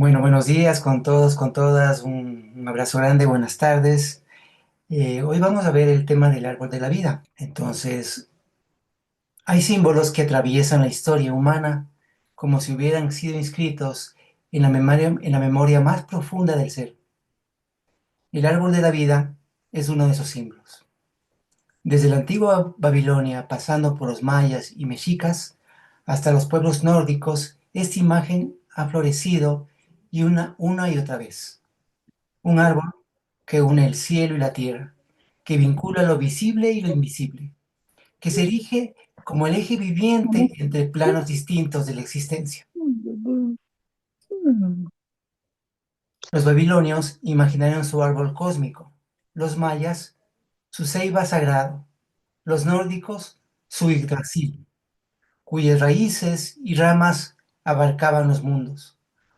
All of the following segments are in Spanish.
Bueno, buenos días con todos, con todas. Un abrazo grande, buenas tardes. Hoy vamos a ver el tema del árbol de la vida. Entonces, hay símbolos que atraviesan la historia humana como si hubieran sido inscritos en la memoria más profunda del ser. El árbol de la vida es uno de esos símbolos. Desde la antigua Babilonia, pasando por los mayas y mexicas, hasta los pueblos nórdicos, esta imagen ha florecido una y otra vez. Un árbol que une el cielo y la tierra, que vincula lo visible y lo invisible, que se erige como el eje viviente entre planos distintos de la existencia. Los babilonios imaginaron su árbol cósmico, los mayas su ceiba sagrado, los nórdicos su Yggdrasil, cuyas raíces y ramas abarcaban los mundos.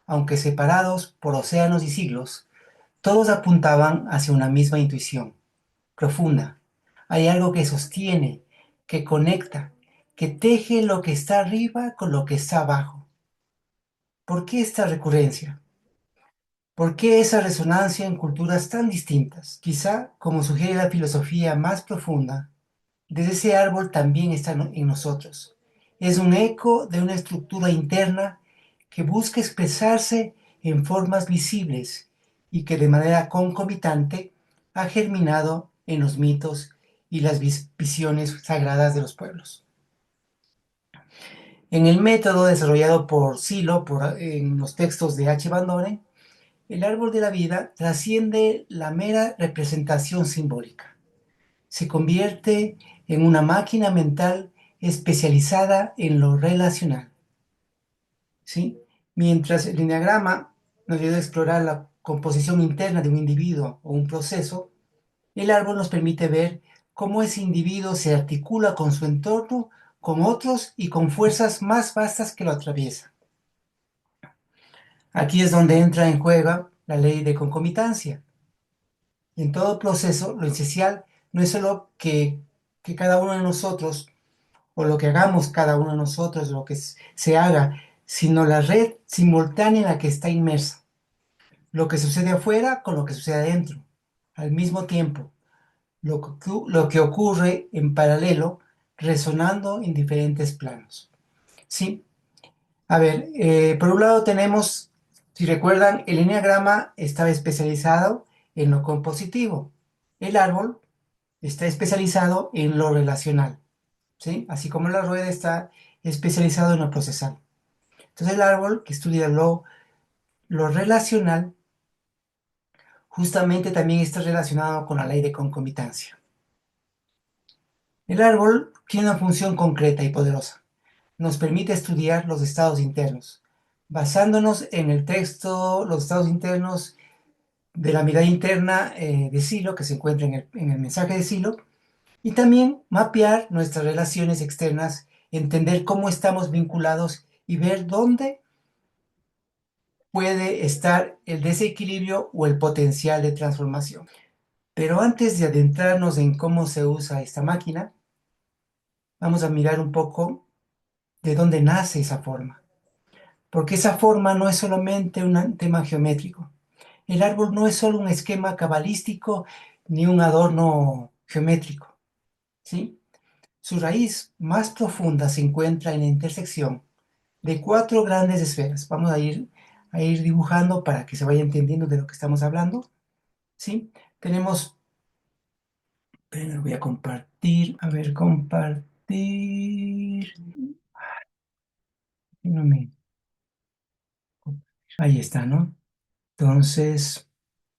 Aunque separados por océanos y siglos, todos apuntaban hacia una misma intuición profunda. Hay algo que sostiene, que conecta, que teje lo que está arriba con lo que está abajo. ¿Por qué esta recurrencia? ¿Por qué esa resonancia en culturas tan distintas? Quizá, como sugiere la filosofía más profunda, desde ese árbol también está en nosotros. Es un eco de una estructura interna que busca expresarse en formas visibles y que de manera concomitante ha germinado en los mitos y las visiones sagradas de los pueblos. En el método desarrollado por Silo, en los textos de H. Van Doren, el árbol de la vida trasciende la mera representación simbólica. Se convierte en una máquina mental especializada en lo relacional, ¿sí? Mientras el enneagrama nos ayuda a explorar la composición interna de un individuo o un proceso, el árbol nos permite ver cómo ese individuo se articula con su entorno, con otros y con fuerzas más vastas que lo atraviesan. Aquí es donde entra en juego la ley de concomitancia. En todo proceso, lo esencial no es solo que cada uno de nosotros o lo que hagamos cada uno de nosotros, lo que se haga, sino la red simultánea en la que está inmersa. Lo que sucede afuera con lo que sucede adentro, al mismo tiempo. Lo que ocurre en paralelo, resonando en diferentes planos. ¿Sí? A ver, por un lado tenemos, si recuerdan, el enneagrama estaba especializado en lo compositivo. El árbol está especializado en lo relacional. ¿Sí? Así como la rueda está especializado en lo procesal. Entonces el árbol que estudia lo relacional justamente también está relacionado con la ley de concomitancia. El árbol tiene una función concreta y poderosa. Nos permite estudiar los estados internos, basándonos en el texto, los estados internos de la mirada interna de Silo, que se encuentra en el mensaje de Silo, y también mapear nuestras relaciones externas, entender cómo estamos vinculados y ver dónde puede estar el desequilibrio o el potencial de transformación. Pero antes de adentrarnos en cómo se usa esta máquina, vamos a mirar un poco de dónde nace esa forma. Porque esa forma no es solamente un tema geométrico. El árbol no es solo un esquema cabalístico ni un adorno geométrico, ¿sí? Su raíz más profunda se encuentra en la intersección de cuatro grandes esferas. Vamos a ir dibujando para que se vaya entendiendo de lo que estamos hablando, ¿sí? Tenemos, primero voy a compartir, a ver, compartir, no me, ahí está, ¿no? Entonces,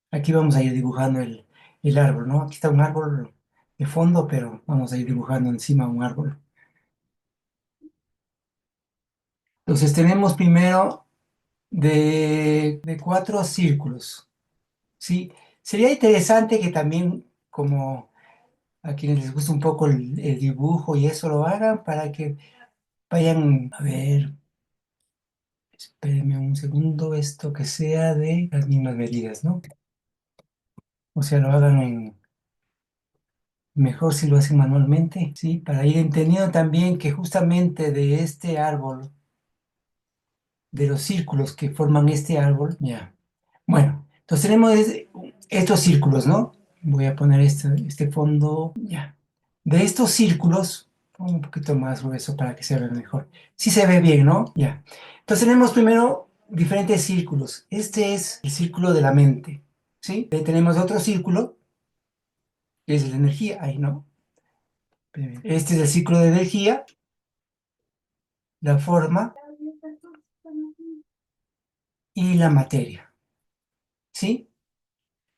aquí vamos a ir dibujando el árbol, ¿no? Aquí está un árbol de fondo, pero vamos a ir dibujando encima un árbol. Entonces, tenemos primero de cuatro círculos, ¿sí? Sería interesante que también, como a quienes les gusta un poco el dibujo y eso lo hagan para que vayan a ver, espérenme un segundo, esto que sea de las mismas medidas, ¿no? O sea, lo hagan mejor si lo hacen manualmente, ¿sí? Para ir entendiendo también que justamente de este árbol de los círculos que forman este árbol, ya. Bueno, entonces tenemos estos círculos, ¿no? Voy a poner este fondo, ya. De estos círculos, un poquito más grueso para que se vea mejor. Sí se ve bien, ¿no? Ya. Entonces tenemos primero diferentes círculos. Este es el círculo de la mente, ¿sí? Tenemos otro círculo, que es la energía, ahí, ¿no? Este es el ciclo de energía, la forma y la materia, ¿sí?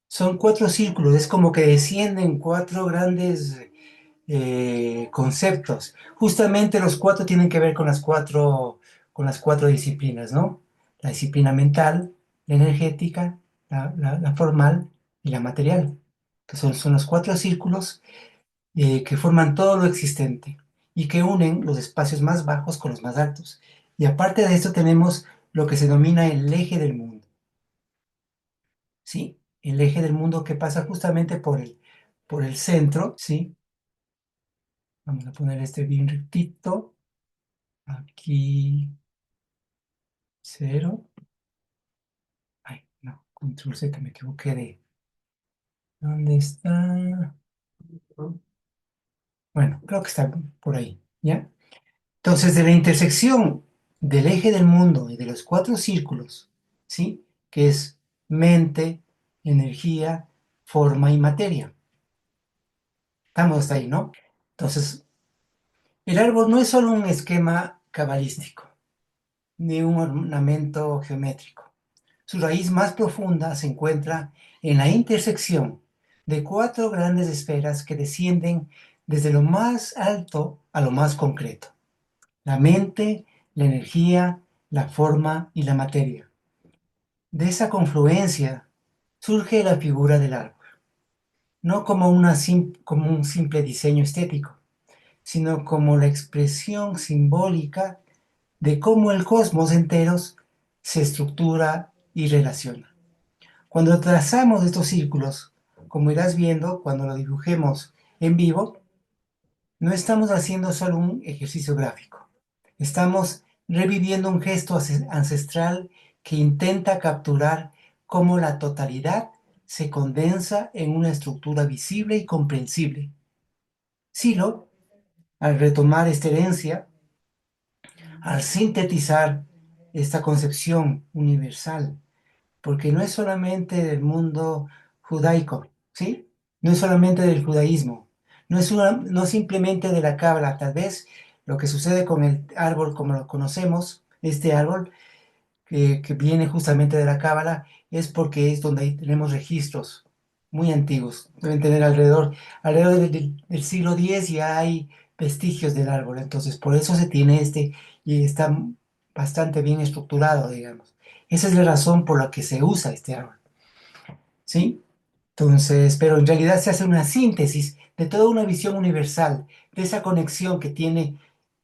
Son cuatro círculos, es como que descienden cuatro grandes conceptos. Justamente los cuatro tienen que ver con las cuatro disciplinas, ¿no? La disciplina mental, la energética, la formal y la material, que son los cuatro círculos que forman todo lo existente y que unen los espacios más bajos con los más altos. Y aparte de esto tenemos lo que se denomina el eje del mundo, ¿sí? El eje del mundo que pasa justamente por el centro, ¿sí? Vamos a poner este bien rectito. Aquí, cero. Ay, no, control Z, me equivoqué de... ¿Dónde está? Bueno, creo que está por ahí, ¿ya? Entonces, de la intersección del eje del mundo y de los cuatro círculos, ¿sí? Que es mente, energía, forma y materia. Estamos hasta ahí, ¿no? Entonces, el árbol no es solo un esquema cabalístico, ni un ornamento geométrico. Su raíz más profunda se encuentra en la intersección de cuatro grandes esferas que descienden desde lo más alto a lo más concreto: la mente, la energía, la forma y la materia. De esa confluencia surge la figura del árbol, no como, como un simple diseño estético, sino como la expresión simbólica de cómo el cosmos entero se estructura y relaciona. Cuando trazamos estos círculos, como irás viendo cuando lo dibujemos en vivo, no estamos haciendo solo un ejercicio gráfico. Estamos reviviendo un gesto ancestral que intenta capturar cómo la totalidad se condensa en una estructura visible y comprensible. Silo, al retomar esta herencia, al sintetizar esta concepción universal, porque no es solamente del mundo judaico, ¿sí? No es solamente del judaísmo, no simplemente de la cábala. Tal vez lo que sucede con el árbol como lo conocemos, este árbol que viene justamente de la cábala, es porque es donde ahí tenemos registros muy antiguos. Deben tener alrededor del siglo X ya hay vestigios del árbol, entonces por eso se tiene y está bastante bien estructurado, digamos. Esa es la razón por la que se usa este árbol, ¿sí? Entonces, pero en realidad se hace una síntesis de toda una visión universal, de esa conexión que tiene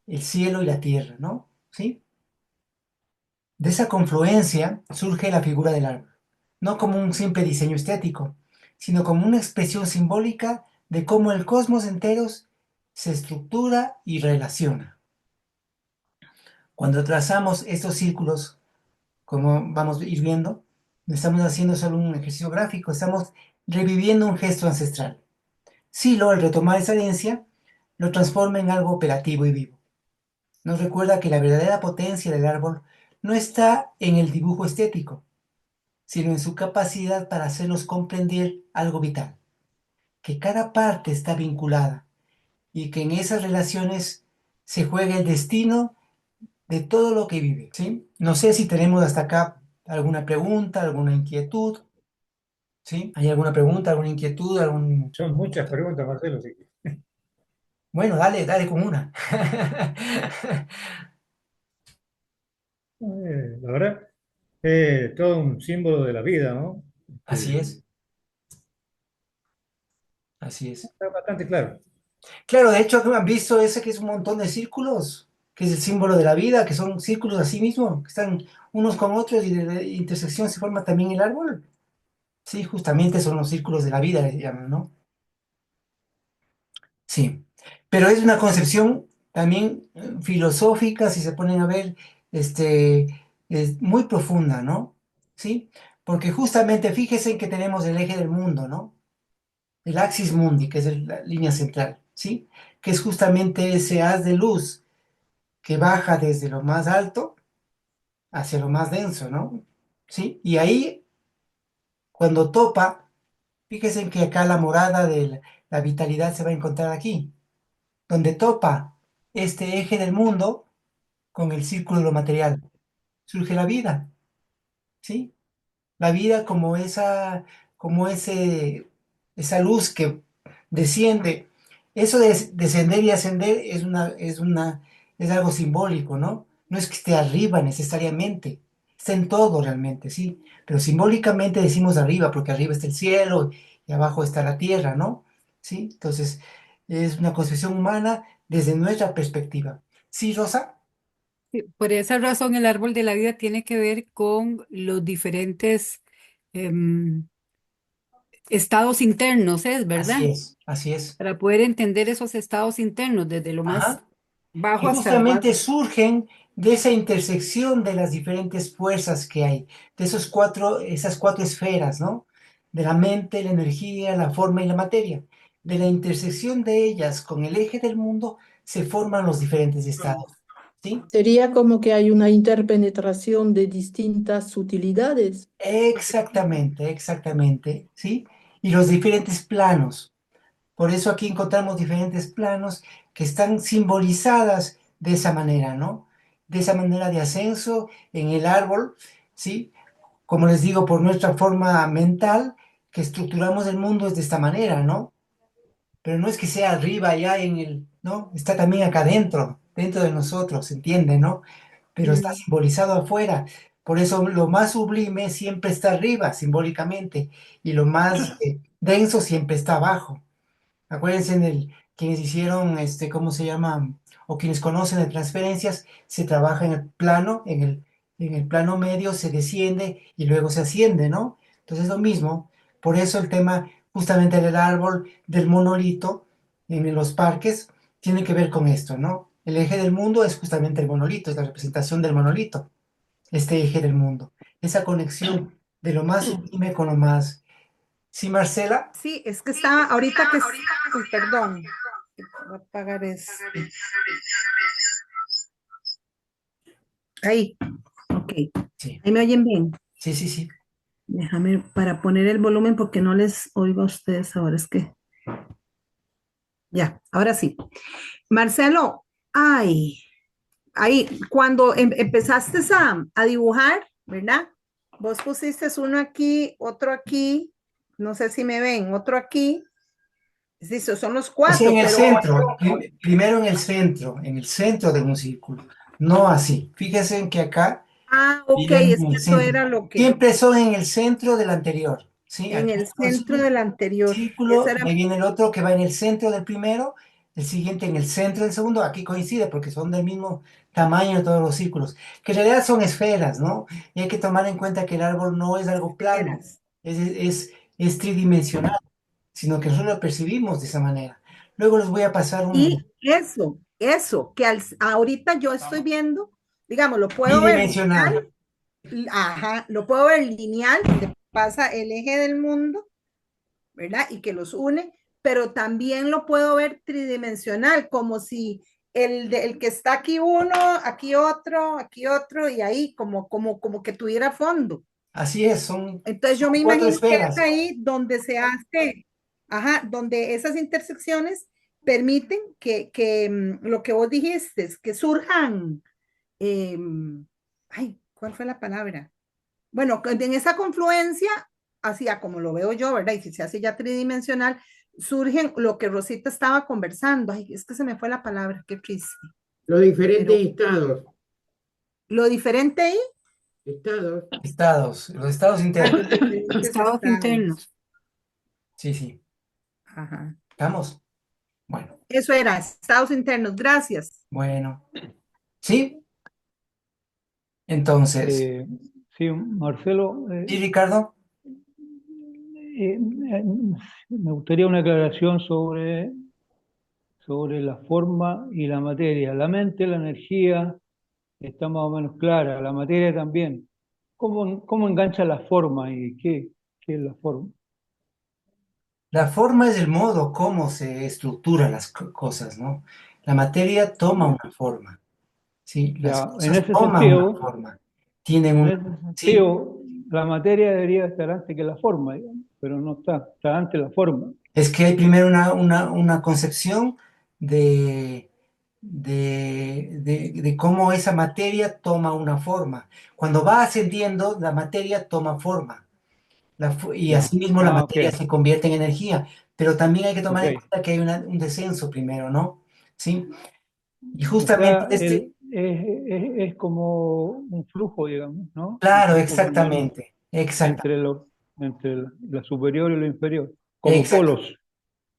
el cielo y la tierra, ¿no? ¿Sí? De esa confluencia surge la figura del árbol, no como un simple diseño estético, sino como una expresión simbólica de cómo el cosmos entero se estructura y relaciona. Cuando trazamos estos círculos, como vamos a ir viendo, no estamos haciendo solo un ejercicio gráfico, estamos reviviendo un gesto ancestral. Silo, al retomar esa herencia, lo transforma en algo operativo y vivo. Nos recuerda que la verdadera potencia del árbol no está en el dibujo estético, sino en su capacidad para hacernos comprender algo vital, que cada parte está vinculada y que en esas relaciones se juega el destino de todo lo que vive, ¿sí? No sé si tenemos hasta acá alguna pregunta, alguna inquietud, ¿sí? ¿Hay alguna pregunta, alguna inquietud, algún... Son muchas preguntas, Marcelo. Sí. Bueno, dale, dale con una. La verdad, todo un símbolo de la vida, ¿no? Así es, así es. Está bastante claro. Claro, de hecho, han visto ese que es un montón de círculos, que es el símbolo de la vida, que son círculos así mismo, que están unos con otros y de la intersección se forma también el árbol. Sí, justamente son los círculos de la vida, le llaman, ¿no? Sí, pero es una concepción también filosófica, si se ponen a ver, este, es muy profunda, ¿no? ¿Sí? Porque justamente fíjese que tenemos el eje del mundo, ¿no? El axis mundi, que es la línea central, ¿sí? Que es justamente ese haz de luz que baja desde lo más alto hacia lo más denso, ¿no? ¿Sí? Y ahí, cuando topa, fíjese que acá la morada de la vitalidad se va a encontrar aquí, donde topa este eje del mundo con el círculo de lo material. Surge la vida, ¿sí? La vida como esa luz que desciende. Eso de descender y ascender es algo simbólico, ¿no? No es que esté arriba necesariamente, está en todo realmente, sí, pero simbólicamente decimos arriba, porque arriba está el cielo y abajo está la tierra, ¿no? Sí, entonces es una concepción humana desde nuestra perspectiva. Sí, Rosa, Sí, por esa razón, el árbol de la vida tiene que ver con los diferentes em, estados internos, ¿es así verdad? es, así es. Para poder entender esos estados internos, desde lo más Ajá. bajo Que hasta lo más... justamente surgen de esa intersección de las diferentes fuerzas que hay, de esas cuatro esferas, ¿no? De la mente, la energía, la forma y la materia. De la intersección de ellas con el eje del mundo se forman los diferentes estados, ¿sí? Sería como que hay una interpenetración de distintas utilidades. Exactamente, exactamente, ¿sí? Y los diferentes planos. Por eso aquí encontramos diferentes planos que están simbolizadas de esa manera, ¿no? De esa manera de ascenso en el árbol, ¿sí? Como les digo, por nuestra forma mental, que estructuramos el mundo es de esta manera, ¿no? Pero no es que sea arriba, allá en el, ¿no? Está también acá dentro, dentro de nosotros, ¿se entiende, no? Pero está Mm. simbolizado afuera. Por eso lo más sublime siempre está arriba, simbólicamente, y lo más denso siempre está abajo. Acuérdense quienes hicieron, ¿cómo se llama? O quienes conocen de transferencias, se trabaja en el plano, en el plano medio se desciende y luego se asciende, ¿no? Entonces es lo mismo. Por eso el tema justamente del árbol, del monolito en los parques, tiene que ver con esto, ¿no? El eje del mundo es justamente el monolito, es la representación del monolito, este eje del mundo. Esa conexión de lo más sublime con lo más. ¿Sí, Marcela? Sí, es que estaba, ahorita que... Uy, perdón, voy a apagar eso. Ahí, ok. Sí, Ahí me oyen bien. sí, sí, sí. Déjame para poner el volumen porque no les oigo a ustedes ahora. Es que ya, ahora sí. Marcelo, ay, ahí, cuando empezaste a dibujar, ¿verdad? Vos pusiste uno aquí, otro aquí, no sé si me ven, otro aquí. Sí, son los O sea, en cuatro, el pero centro, primero en el centro de un círculo, no así. Fíjense en que acá ah, ok, vienen es en que el eso centro. era lo que Siempre son en el centro del anterior, ¿sí? en Aquí el hay un centro del anterior. Esa círculo, era, y ahí viene el otro que va en el centro del primero, el siguiente en el centro del segundo. Aquí coincide porque son del mismo tamaño todos los círculos, que en realidad son esferas, ¿no? Y hay que tomar en cuenta que el árbol no es algo plano, eras. es tridimensional, sino que nosotros lo percibimos de esa manera. Luego les voy a pasar un Y eso, que ahorita yo estoy viendo, digamos, lo puedo ver bidimensional. lineal, ajá, lo puedo ver lineal, que pasa el eje del mundo, ¿verdad? Y que los une, pero también lo puedo ver tridimensional, como si el que está aquí otro, y ahí como que tuviera fondo. Así es, son, Entonces yo son me cuatro imagino que es esferas. ahí donde se hace, ajá, donde esas intersecciones permiten que lo que vos dijiste, que surjan, eh, ay, ¿cuál fue la palabra? Bueno, en esa confluencia, así a como lo veo yo, ¿verdad? Y si se hace ya tridimensional, surgen lo que Rosita estaba conversando. Ay, es que se me fue la palabra, qué triste. Los diferentes Pero estados, lo diferente ahí, estados, Estados, los estados los internos. diferentes Estados estados. internos. Sí, sí. Ajá. ¿Estamos? Bueno, Eso era, estados internos. Gracias. bueno. ¿Sí? Entonces, Eh, sí, Marcelo, ¿sí, Ricardo? me gustaría una aclaración sobre la forma y la materia, la mente, la energía está más o menos clara, la materia también. ¿Cómo engancha la forma y qué es la forma? La forma es el modo como se estructuran las cosas, ¿no? La materia toma Ya, una forma, ¿sí? Las ya, en cosas ese toman una sentido, forma, tienen en un, ese ¿sí? sentido, la materia debería estar antes que la forma, digamos, pero no está, está antes la forma. Es que hay primero una concepción de, de cómo esa materia toma una forma. Cuando va ascendiendo, la materia toma forma. Y Ya, asimismo la ah, ok, materia se convierte en energía. Pero también hay que tomar en ok. cuenta que hay un descenso primero, ¿no? ¿Sí? Y O justamente sea, este, es como un flujo, digamos, ¿no? Un claro, flujo luminoso exactamente, exactamente, entre entre la superior y lo inferior, como exact- polos.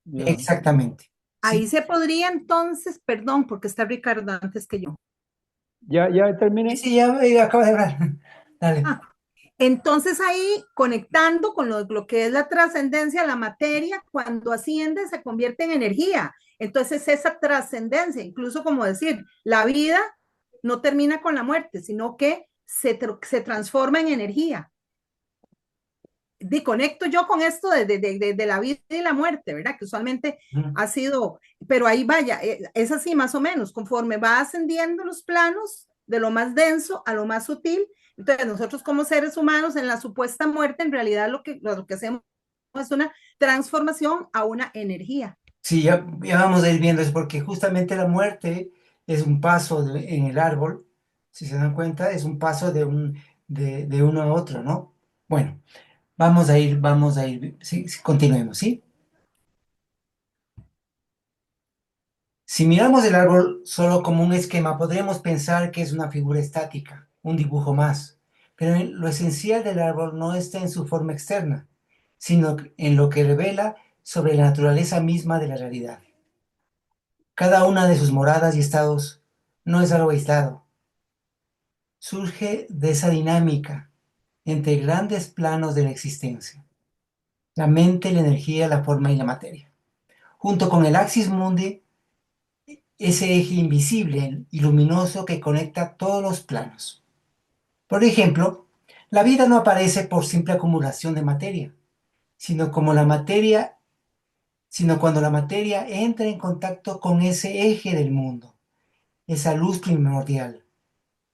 Ya, exactamente. Ahí Sí, se podría entonces, perdón, porque está Ricardo antes que yo. ya sí, terminé. sí, ya acaba de hablar. Dale. Ah, entonces ahí conectando con lo que es la trascendencia, la materia, cuando asciende se convierte en energía. Entonces esa trascendencia, incluso como decir, la vida no termina con la muerte, sino que se transforma en energía. Conecto yo con esto de la vida y la muerte, ¿verdad? Que usualmente Ujú. ha sido, pero ahí vaya, es así más o menos, conforme va ascendiendo los planos de lo más denso a lo más sutil. Entonces nosotros como seres humanos en la supuesta muerte, en realidad lo que hacemos es una transformación a una energía. Sí, ya vamos a ir viendo, es porque justamente la muerte es un paso en el árbol, si se dan cuenta, es un paso de uno a otro, ¿no? Bueno, vamos a ir, sí, sí, continuemos, ¿sí? Si miramos el árbol solo como un esquema, podríamos pensar que es una figura estática, un dibujo más, pero lo esencial del árbol no está en su forma externa, sino en lo que revela sobre la naturaleza misma de la realidad. Cada una de sus moradas y estados no es algo aislado, surge de esa dinámica entre grandes planos de la existencia, la mente, la energía, la forma y la materia. Junto con el axis mundi, ese eje invisible y luminoso que conecta todos los planos. Por ejemplo, la vida no aparece por simple acumulación de materia, sino como la materia, sino cuando la materia entra en contacto con ese eje del mundo, esa luz primordial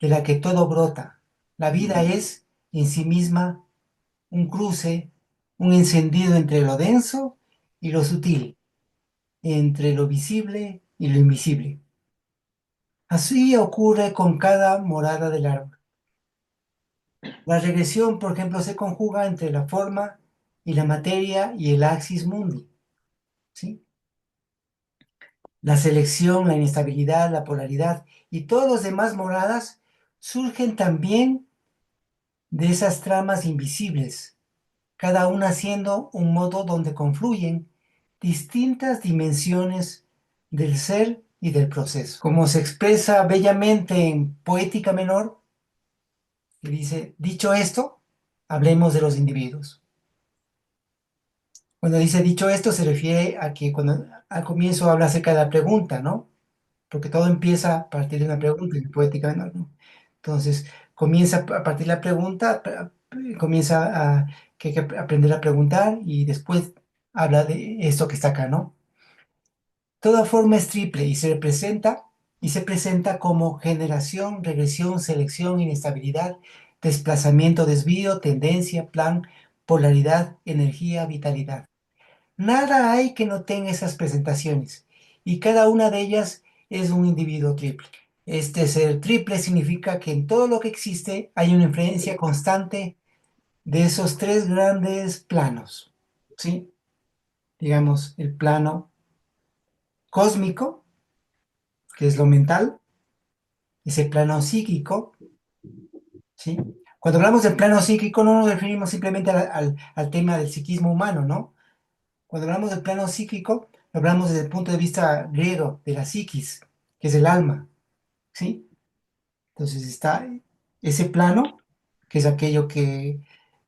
de la que todo brota. La vida es en sí misma un cruce, un encendido entre lo denso y lo sutil, entre lo visible y lo invisible. Así ocurre con cada morada del árbol. La regresión, por ejemplo, se conjuga entre la forma y la materia y el axis mundi, ¿sí? La selección, la inestabilidad, la polaridad y todos los demás moradas surgen también de esas tramas invisibles, cada una siendo un modo donde confluyen distintas dimensiones del ser y del proceso. Como se expresa bellamente en Poética Menor, que dice, dicho esto, hablemos de los individuos. Cuando dice dicho esto, se refiere a que cuando al comienzo habla acerca de la pregunta, ¿no? Porque todo empieza a partir de una pregunta en Poética Menor, ¿no? Entonces, comienza a partir de la pregunta, comienza a que hay que aprender a preguntar y después habla de esto que está acá, ¿no? Toda forma es triple y se presenta como generación, regresión, selección, inestabilidad, desplazamiento, desvío, tendencia, plan, polaridad, energía, vitalidad. Nada hay que no tenga esas presentaciones y cada una de ellas es un individuo triple. Este ser triple significa que en todo lo que existe hay una influencia constante de esos tres grandes planos, ¿sí? Digamos, el plano cósmico, que es lo mental, ese plano psíquico, ¿sí? Cuando hablamos del plano psíquico no nos referimos simplemente al tema del psiquismo humano, ¿no? Cuando hablamos del plano psíquico, hablamos desde el punto de vista griego, de la psiquis, que es el alma, ¿sí? Entonces está ese plano, que es aquello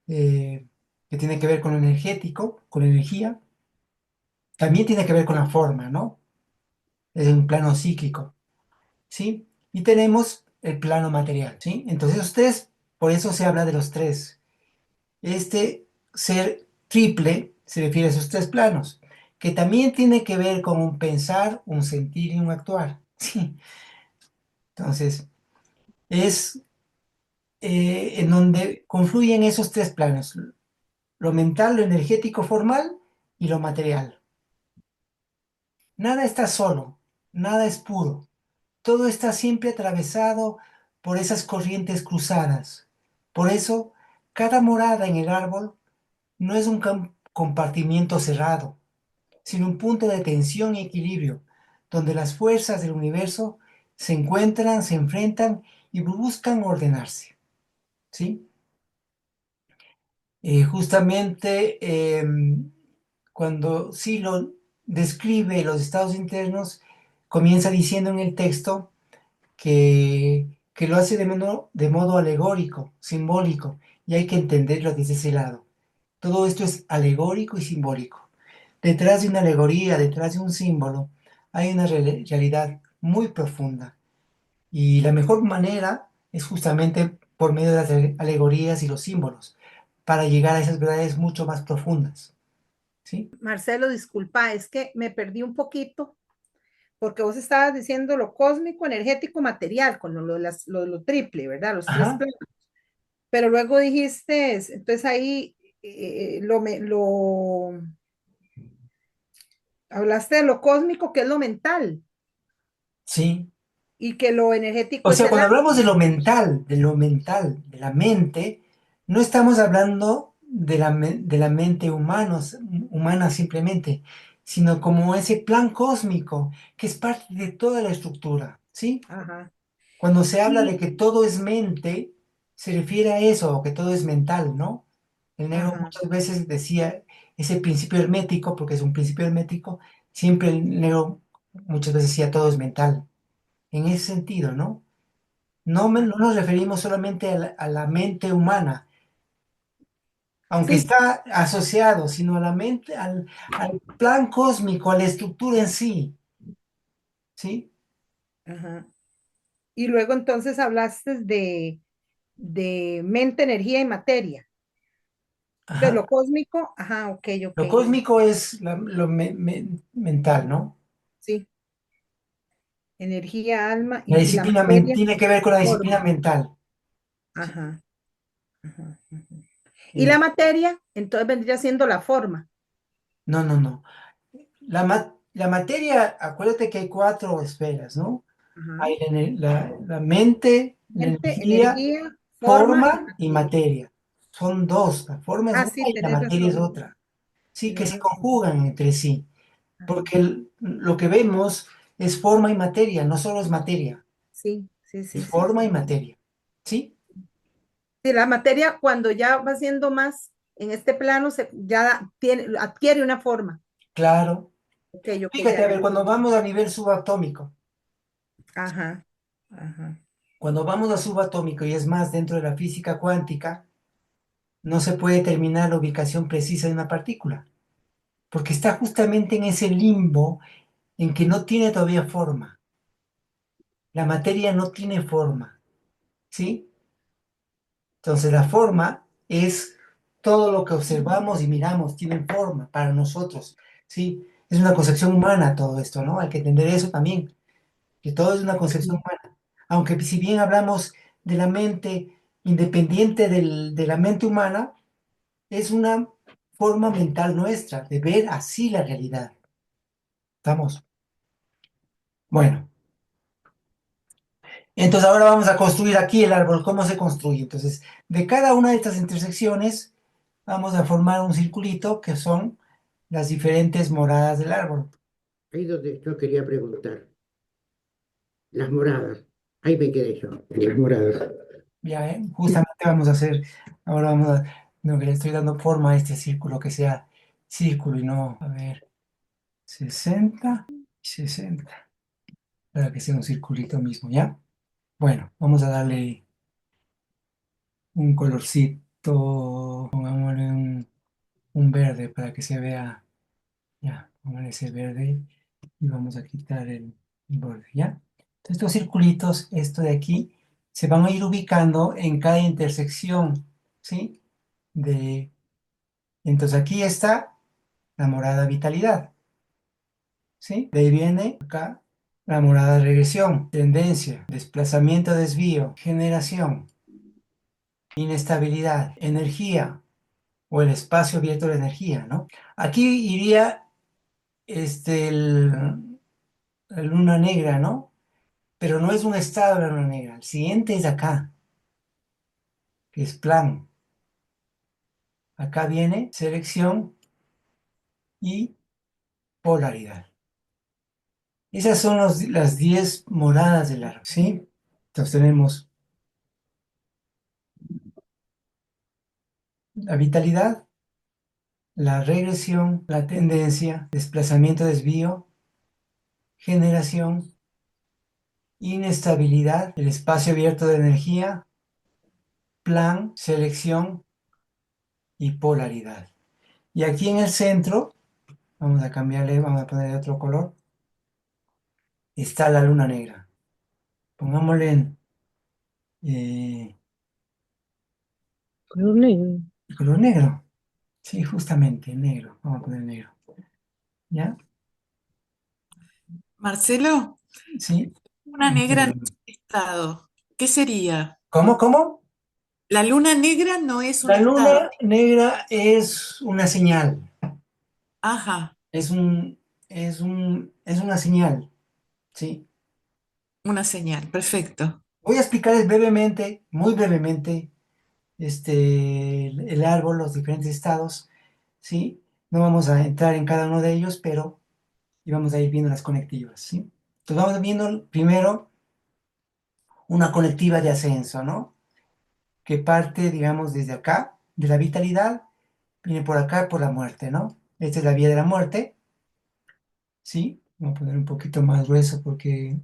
eh, que tiene que ver con lo energético, con la energía, también tiene que ver con la forma, ¿no? Es un plano psíquico, ¿sí? Y tenemos el plano material, ¿sí? Entonces ustedes, por eso se habla de los tres. Este ser triple se refiere a esos tres planos, que también tiene que ver con un pensar, un sentir y un actuar, ¿sí? Entonces, es en donde confluyen esos tres planos, lo mental, lo energético formal y lo material. Nada está solo, nada es puro, todo está siempre atravesado por esas corrientes cruzadas. Por eso, cada morada en el árbol no es un compartimiento cerrado, sino un punto de tensión y equilibrio, donde las fuerzas del universo se encuentran, se enfrentan y buscan ordenarse, ¿sí? Justamente cuando Silo describe los estados internos, comienza diciendo en el texto que lo hace de modo alegórico, simbólico, y hay que entenderlo desde ese lado. Todo esto es alegórico y simbólico. Detrás de una alegoría, detrás de un símbolo, hay una realidad muy profunda. Y la mejor manera es justamente por medio de las alegorías y los símbolos, para llegar a esas verdades mucho más profundas. ¿Sí? Marcelo, disculpa, es que me perdí un poquito porque vos estabas diciendo lo cósmico, energético, material, con lo triple, ¿verdad? Los tres Ajá. planos. Pero luego dijiste, entonces ahí hablaste de lo cósmico, que es lo mental, Sí. y que lo energético O es sea, el cuando alma. hablamos de lo mental, de la mente, no estamos hablando de la mente humana simplemente, sino como ese plan cósmico que es parte de toda la estructura, ¿sí? Ajá. Cuando se habla de Y, que todo es mente, se refiere a eso, que todo es mental, ¿no? El negro ajá, muchas veces decía ese principio hermético, porque es un principio hermético, siempre el negro muchas veces decía todo es mental. En ese sentido, ¿no? No nos referimos solamente a la mente humana, aunque sí, está asociado, sino a la mente, al plan cósmico, a la estructura en sí, ¿sí? ajá. Y luego entonces hablaste de mente, energía y materia. De Ajá. lo cósmico, ajá, ok, ok, Lo cósmico es lo mental, ¿no? sí. Energía, alma La y la disciplina materia, tiene que ver con la disciplina forma. mental. Ajá, ajá, ajá. Y la Eh, materia, entonces vendría siendo la forma. no, no, no. La materia, acuérdate que hay cuatro esferas, ¿no? Ajá. Hay la mente, la Mente, energía, energía, forma y forma y materia. materia. Son dos, la forma es Ah, una sí, y la tenés materia es razón, otra. Sí, que tenés se razón. conjugan entre sí, Ajá. porque lo que vemos es forma y materia, no solo es materia, Sí, sí, es sí, sí, forma y sí. materia. ¿Sí? Sí, la materia cuando ya va siendo más en este plano, ya adquiere una forma. Claro. Ok, ok, Fíjate, ya, a ya ver, cuando entendí. vamos a nivel subatómico, Ajá, ajá. cuando vamos a subatómico y es más dentro de la física cuántica, no se puede determinar la ubicación precisa de una partícula, porque está justamente en ese limbo en que no tiene todavía forma. La materia no tiene forma, ¿sí? Entonces la forma es todo lo que observamos y miramos, tiene forma para nosotros, ¿sí? Es una concepción humana todo esto, ¿no? Hay que entender eso también, que todo es una concepción humana. Aunque si bien hablamos de la mente independiente de la mente humana, es una forma mental nuestra de ver así la realidad. ¿Estamos? Bueno, entonces ahora vamos a construir aquí el árbol. ¿Cómo se construye? Entonces, de cada una de estas intersecciones vamos a formar un circulito que son las diferentes moradas del árbol. Ahí donde yo quería preguntar. Las moradas. Ahí me quedé yo, en las moradas. Ya, justamente vamos a hacer, ahora vamos a, no, que le estoy dando forma a este círculo, que sea círculo y no, a ver, 60 y 60, para que sea un circulito mismo, ¿ya? Bueno, vamos a darle un colorcito, pongámosle un verde para que se vea, ya, pongámosle ese verde y vamos a quitar el borde, ¿ya? Entonces, estos circulitos, esto de aquí, se van a ir ubicando en cada intersección, ¿sí? Entonces aquí está la morada vitalidad, ¿sí? De ahí viene acá la morada regresión, tendencia, desplazamiento, desvío, generación, inestabilidad, energía o el espacio abierto de energía, ¿no? Aquí iría la luna negra, ¿no? Pero no es un estado de la luna negra. El siguiente es acá, que es plan. Acá viene selección y polaridad. Esas son las 10 moradas del árbol, ¿sí? Entonces tenemos la vitalidad, la regresión, la tendencia, desplazamiento, desvío, generación, inestabilidad, el espacio abierto de energía, plan, selección y polaridad. Y aquí en el centro, vamos a cambiarle, vamos a ponerle otro color, está la luna negra. Pongámosle en Color negro. el color negro. Sí, justamente, negro. Vamos a poner negro. ¿Ya? Marcelo, Sí. luna negra no es un estado. ¿Qué sería? ¿Cómo? La luna negra no es un La estado. luna negra es una señal. Ajá, Es es una señal. Sí. una señal, perfecto. Voy a explicarles brevemente, muy brevemente, el árbol, los diferentes estados. Sí. No vamos a entrar en cada uno de ellos, pero y vamos a ir viendo las conectivas. ¿Sí? Entonces vamos viendo primero una conectiva de ascenso, ¿no? Que parte, digamos, desde acá, de la vitalidad, viene por acá por la muerte, ¿no? Esta es la vía de la muerte, ¿sí? Voy a poner un poquito más grueso porque...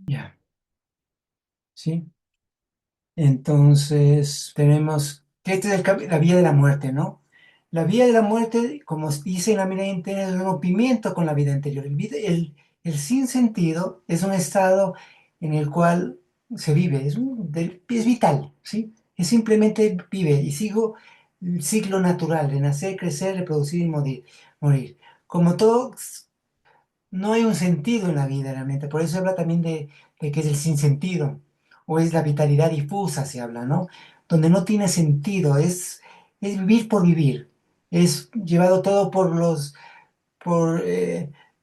ya, ¿sí? Entonces, tenemos que esta es la vía de la muerte, ¿no? La vía de la muerte, como dice en la mirada interna, es un rompimiento con la vida anterior. El sinsentido es un estado en el cual se vive, es vital, ¿sí? Es simplemente vive y sigo el ciclo natural de nacer, crecer, reproducir y morir. Como todo, no hay un sentido en la vida realmente, por eso se habla también de que es el sinsentido, o es la vitalidad difusa, se habla, ¿no? Donde no tiene sentido, es vivir por vivir, es llevado todo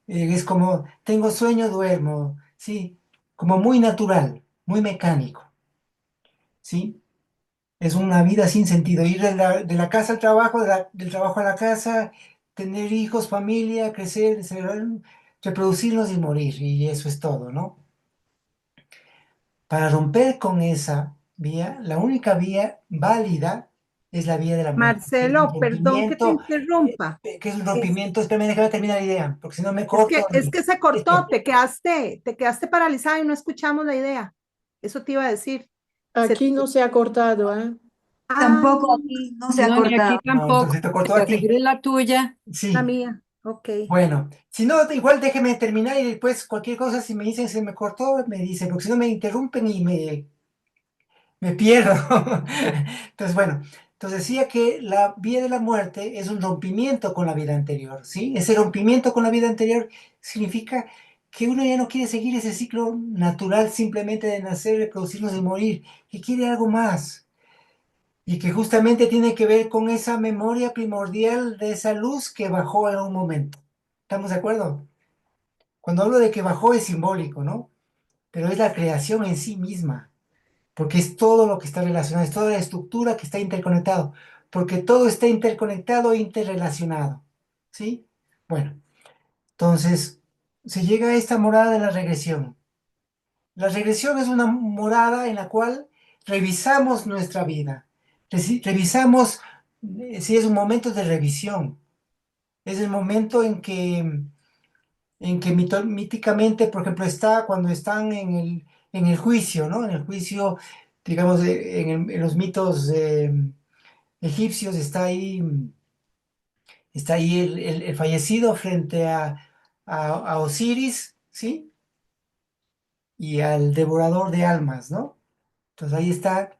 es como, tengo sueño, duermo, ¿sí? Como muy natural, muy mecánico, ¿sí? Es una vida sin sentido, ir de la casa al trabajo, del trabajo a la casa, tener hijos, familia, crecer, reproducirnos y morir, y eso es todo, ¿no? Para romper con esa vía, la única vía válida es la vía de la muerte, que es un Marcelo, perdón que te rompimiento, interrumpa. espérame, déjame terminar la idea, porque si no me corto. Es que se cortó, te quedaste paralizada y no escuchamos la idea. Eso te iba a decir. Se- Aquí no se ha cortado, ¿eh? ah, Tampoco aquí, no se ha No, ni aquí cortado. No, tampoco. entonces te cortó Se a ti. arregló la tuya. la Sí, mía. Ok. bueno, si no, igual déjeme terminar y después cualquier cosa, si me dicen se me cortó, me dicen, porque si no me interrumpen y me pierdo. Entonces, bueno, entonces decía que la vía de la muerte es un rompimiento con la vida anterior, ¿sí? Ese rompimiento con la vida anterior significa que uno ya no quiere seguir ese ciclo natural simplemente de nacer, reproducirnos y morir, que quiere algo más. Y que justamente tiene que ver con esa memoria primordial de esa luz que bajó en un momento. ¿Estamos de acuerdo? Cuando hablo de que bajó es simbólico, ¿no? Pero es la creación en sí misma, porque es todo lo que está relacionado, es toda la estructura que está interconectado, porque todo está interconectado e interrelacionado, ¿sí? Bueno, entonces se llega a esta morada de la regresión. La regresión es una morada en la cual revisamos nuestra vida, revisamos, si es un momento de revisión, es el momento en que míticamente, por ejemplo, está cuando están en el juicio, ¿no? En el juicio, digamos, en los mitos egipcios está ahí el fallecido frente a Osiris, ¿sí? Y al devorador de almas, ¿no? Entonces ahí está,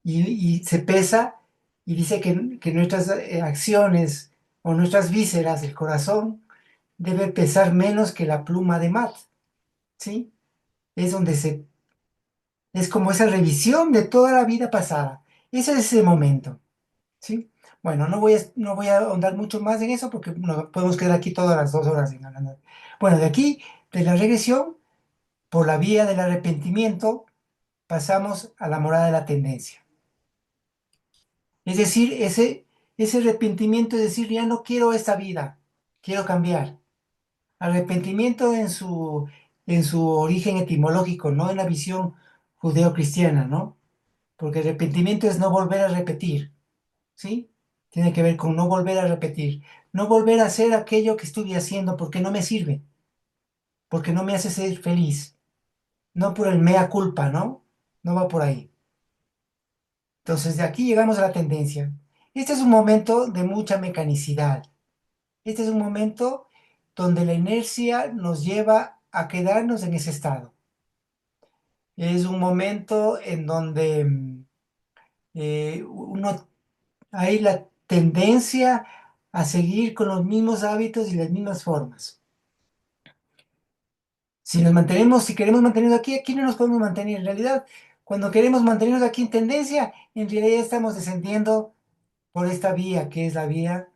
y se pesa y dice que nuestras acciones o nuestras vísceras, el corazón, debe pesar menos que la pluma de Matt, ¿sí? Es donde es como esa revisión de toda la vida pasada. Ese es ese momento, ¿sí? Bueno, no voy a ahondar mucho más en eso porque podemos quedar aquí todas las 2 horas hablando. Bueno, de aquí, de la regresión, por la vía del arrepentimiento, pasamos a la morada de la tendencia. Es decir, ese arrepentimiento es decir, ya no quiero esta vida, quiero cambiar. Arrepentimiento en su origen etimológico, no en la visión judeocristiana, ¿no? Porque arrepentimiento es no volver a repetir, ¿sí? Tiene que ver con no volver a repetir, no volver a hacer aquello que estuve haciendo porque no me sirve, porque no me hace ser feliz, no por el mea culpa, ¿no? No va por ahí. Entonces, de aquí llegamos a la tendencia. Este es un momento de mucha mecanicidad. Este es un momento donde la inercia nos lleva a quedarnos en ese estado. Es un momento en donde uno hay la tendencia a seguir con los mismos hábitos y las mismas formas. Si nos mantenemos, si queremos mantenernos aquí, aquí no nos podemos mantener. En realidad, cuando queremos mantenernos aquí en tendencia, en realidad estamos descendiendo por esta vía, que es la vía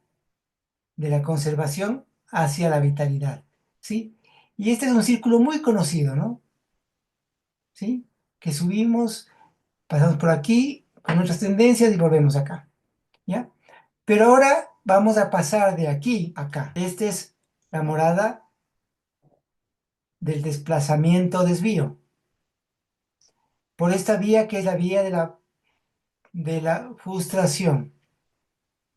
de la conservación hacia la vitalidad, ¿sí? Y este es un círculo muy conocido, ¿no? ¿Sí? Que subimos, pasamos por aquí con nuestras tendencias y volvemos acá, ¿ya? Pero ahora vamos a pasar de aquí a acá. Esta es la morada del desplazamiento desvío. Por esta vía que es la vía de la frustración,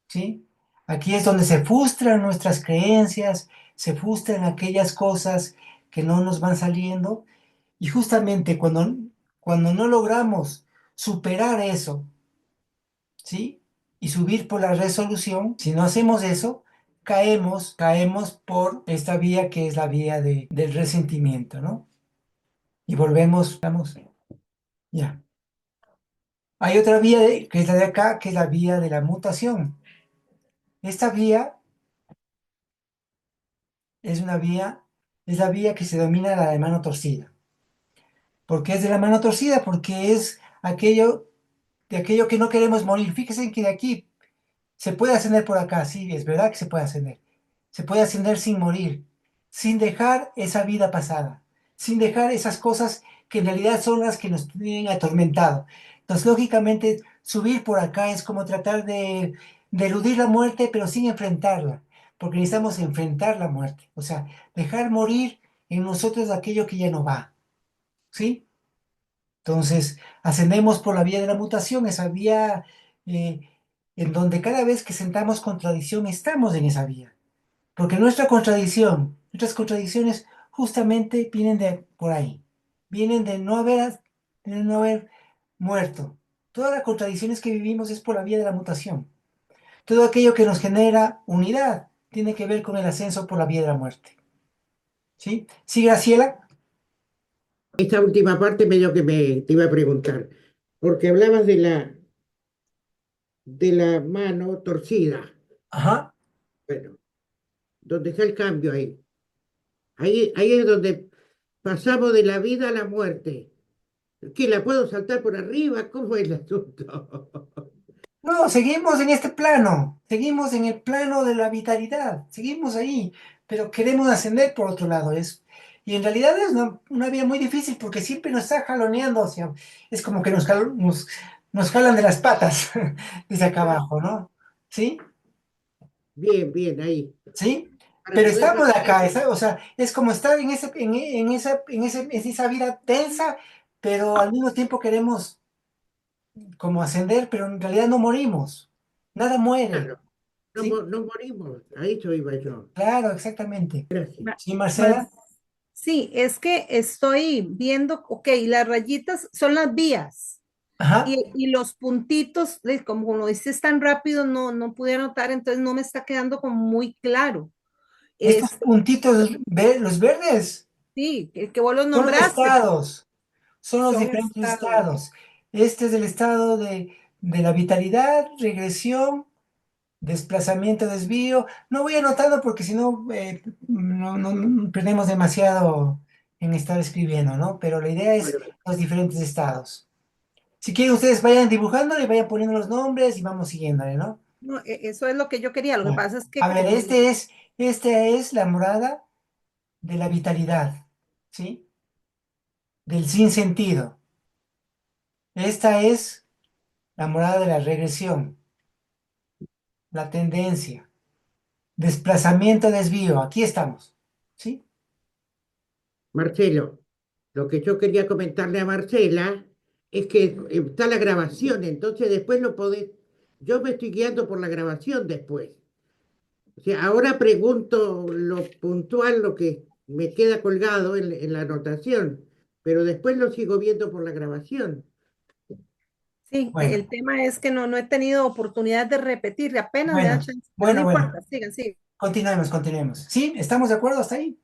¿sí? Aquí es donde se frustran nuestras creencias, se frustran aquellas cosas que no nos van saliendo y justamente cuando no logramos superar eso, ¿sí? Y subir por la resolución, si no hacemos eso, caemos por esta vía que es la vía del resentimiento, ¿no? Y volvemos, vamos, ya. Hay otra vía que es la de acá, que es la vía de la mutación. Esta vía es una vía, es la vía que se domina la de mano torcida. ¿Por qué es de la mano torcida? Porque es de aquello que no queremos morir. Fíjense que de aquí se puede ascender por acá, sí, es verdad que se puede ascender. Se puede ascender sin morir, sin dejar esa vida pasada, sin dejar esas cosas que en realidad son las que nos tienen atormentado. Entonces, lógicamente, subir por acá es como tratar de eludir la muerte, pero sin enfrentarla, porque necesitamos enfrentar la muerte, o sea, dejar morir en nosotros aquello que ya no va, ¿sí? Entonces, ascendemos por la vía de la mutación, esa vía eh, en donde cada vez que sentamos contradicción estamos en esa vía. Porque nuestras contradicciones justamente vienen de por ahí. Vienen de no haber muerto. Todas las contradicciones que vivimos es por la vía de la mutación. Todo aquello que nos genera unidad tiene que ver con el ascenso por la vía de la muerte. ¿Sí? ¿Sí, Graciela? Esta última parte medio que te iba a preguntar, porque hablabas de la mano torcida. Ajá. Bueno, ¿dónde está el cambio ahí? Ahí es donde pasamos de la vida a la muerte. ¿Qué, la puedo saltar por arriba? ¿Cómo es el asunto? No, seguimos en este plano, seguimos en el plano de la vitalidad, seguimos ahí, pero queremos ascender por otro lado. Y en realidad es una vía muy difícil porque siempre nos está jaloneando, es como que nos jalan de las patas desde acá abajo, ¿no? ¿Sí? Bien, bien, ahí. ¿Sí? Para Pero poder estamos pasar acá, eso. o sea, es como estar en esa vida tensa, pero al mismo tiempo queremos como ascender, pero en realidad no morimos, nada muere. Claro, no, ¿Sí? no morimos. A eso iba yo. Claro, exactamente. Gracias. Ma- Sí, Más, Marcela. sí, es que estoy viendo, ok, las rayitas son las vías Ajá. y los puntitos, como lo dices tan rápido, no pude anotar, entonces no me está quedando como muy claro. Estos Este, puntitos, los verdes. Sí, que vos los Son los nombraste, estados, son los son diferentes estados. estados. Este es el estado de la vitalidad, regresión, desplazamiento, desvío. No voy anotando porque si no, no perdemos demasiado en estar escribiendo, ¿no? Pero la idea es Vale, vale. los diferentes estados. Si quieren ustedes vayan dibujando, le vayan poniendo los nombres y vamos siguiéndole, ¿no? No, eso es lo que yo quería. Lo que Bueno, pasa es a que ver, como esta es la morada de la vitalidad, ¿sí? Del sinsentido. Esta es la morada de la regresión, la tendencia, desplazamiento, desvío. Aquí estamos, ¿sí? Marcelo, lo que yo quería comentarle a Marcela es que está la grabación, entonces después lo podés. Yo me estoy guiando por la grabación después. O sea, ahora pregunto lo puntual, lo que me queda colgado en la anotación, pero después lo sigo viendo por la grabación. sí, Bueno, el tema es que no he tenido oportunidad de repetirle, apenas me da bueno, chance, pero no bueno. importa, sigan, sigan. Continuemos. ¿Sí? ¿Estamos de acuerdo hasta ahí?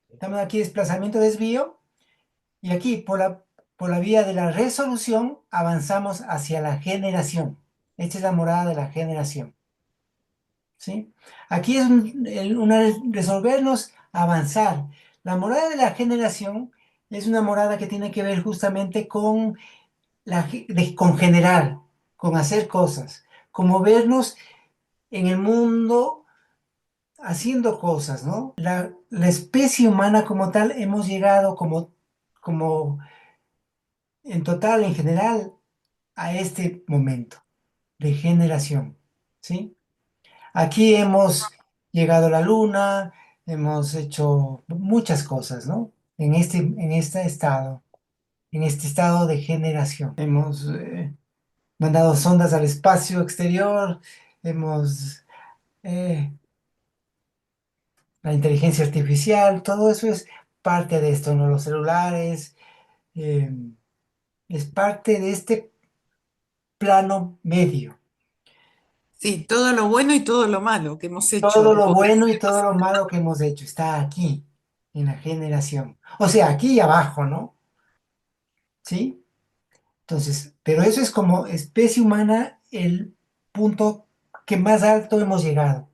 Estamos aquí, desplazamiento, desvío. Y aquí, por la vía de la resolución, avanzamos hacia la generación. Esta es la morada de la generación. ¿Sí? Aquí es resolvernos, avanzar. La morada de la generación es una morada que tiene que ver justamente con, con generar, con hacer cosas, con movernos en el mundo haciendo cosas, ¿no? La especie humana como tal hemos llegado como en total, en general, a este momento de generación, ¿sí? Aquí hemos llegado a la luna, hemos hecho muchas cosas, ¿no? En este estado de generación. Hemos mandado sondas al espacio exterior, hemos la inteligencia artificial, todo eso es parte de esto, ¿no? Los celulares, eh, es parte de este plano medio. Sí, todo lo bueno y todo lo malo que hemos Todo hecho. lo bueno y todo lo malo que hemos hecho está aquí, en la generación. O sea, aquí y abajo, ¿no? ¿Sí? Entonces, pero eso es como especie humana el punto que más alto hemos llegado.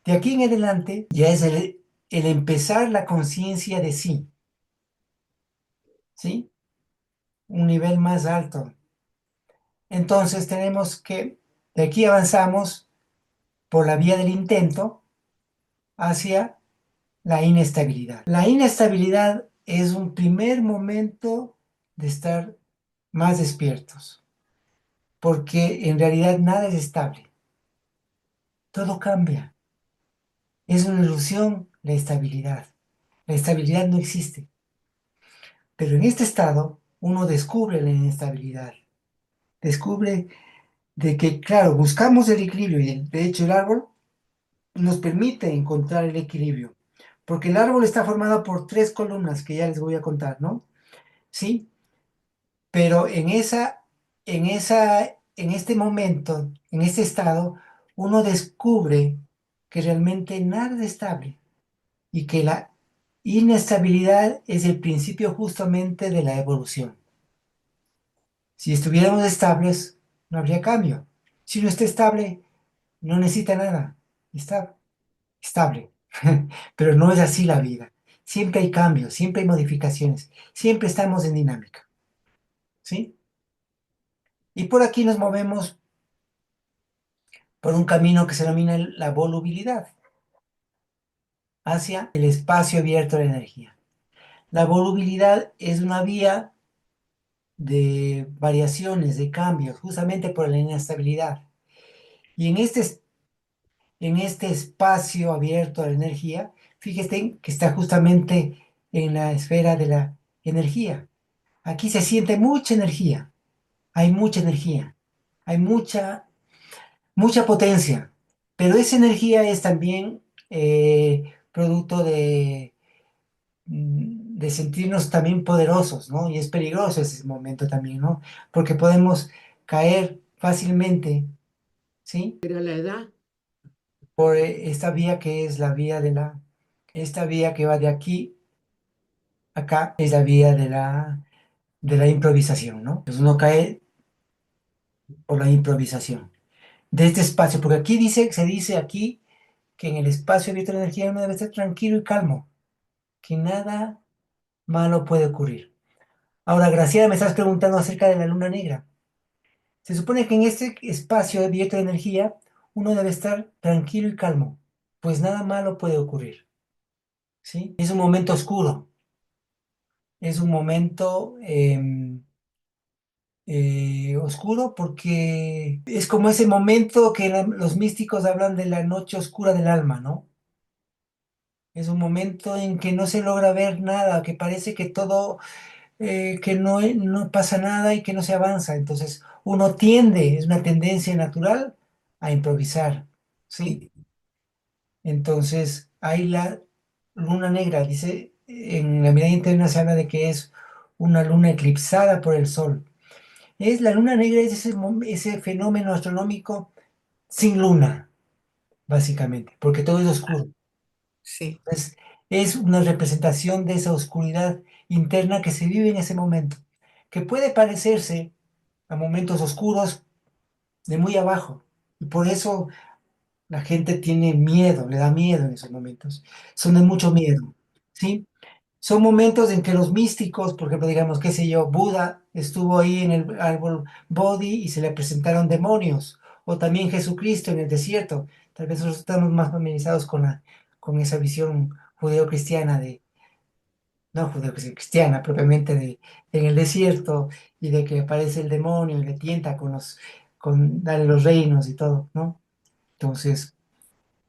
De aquí en adelante ya es el empezar la conciencia de sí, ¿sí? Un nivel más alto. Entonces tenemos que, de aquí avanzamos por la vía del intento hacia la inestabilidad. La inestabilidad es un primer momento de estar más despiertos, porque en realidad nada es estable, todo cambia. Es una ilusión la estabilidad. La estabilidad no existe, pero en este estado uno descubre la inestabilidad, descubre de que, claro, buscamos el equilibrio y de hecho el árbol nos permite encontrar el equilibrio, porque el árbol está formado por tres columnas que ya les voy a contar, ¿no? Sí, pero en este momento, en este estado, uno descubre que realmente nada es estable y que la inestabilidad es el principio justamente de la evolución. Si estuviéramos estables, no habría cambio. Si uno está estable, no necesita nada. Está estable. Pero no es así la vida. Siempre hay cambios, siempre hay modificaciones, siempre estamos en dinámica. ¿Sí? Y por aquí nos movemos por un camino que se denomina la volubilidad hacia el espacio abierto de la energía. La volubilidad es una vía de variaciones, de cambios, justamente por la inestabilidad. Y en este espacio abierto a la energía, fíjate que está justamente en la esfera de la energía. Aquí se siente mucha energía, hay mucha potencia, pero esa energía es también producto de sentirnos también poderosos, ¿no? Y es peligroso ese momento también, ¿no? Porque podemos caer fácilmente, ¿sí? Pero la edad, Por esta vía que es la vía esta vía que va de aquí acá es la vía de la improvisación, ¿no? Entonces uno cae por la improvisación de este espacio, porque aquí se dice aquí que en el espacio abierto de energía uno debe estar tranquilo y calmo, que nada malo puede ocurrir. Ahora, Graciela, me estás preguntando acerca de la luna negra. Se supone que en este espacio abierto de energía uno debe estar tranquilo y calmo, pues nada malo puede ocurrir, ¿sí? Es un momento oscuro, es un momento oscuro porque es como ese momento que los místicos hablan de la noche oscura del alma, ¿no? Es un momento en que no se logra ver nada, que parece que todo, que no pasa nada y que no se avanza. Entonces uno tiende, es una tendencia natural a improvisar, ¿sí? Sí, Entonces hay la luna negra, dice, en la mirada interna se habla de que es una luna eclipsada por el sol. Es la luna negra, es ese fenómeno astronómico sin luna, básicamente, porque todo es oscuro. sí, Entonces, es una representación de esa oscuridad interna que se vive en ese momento, que puede parecerse a momentos oscuros de muy abajo. Y por eso la gente tiene miedo, le da miedo en esos momentos. Son de mucho miedo, ¿sí? Son momentos en que los místicos, por ejemplo, digamos, qué sé yo, Buda estuvo ahí en el árbol Bodhi y se le presentaron demonios, o también Jesucristo en el desierto. Tal vez nosotros estamos más familiarizados con esa visión judeocristiana de, no judeocristiana propiamente de en el desierto y de que aparece el demonio y le tienta con darle los reinos y todo, ¿no? Entonces,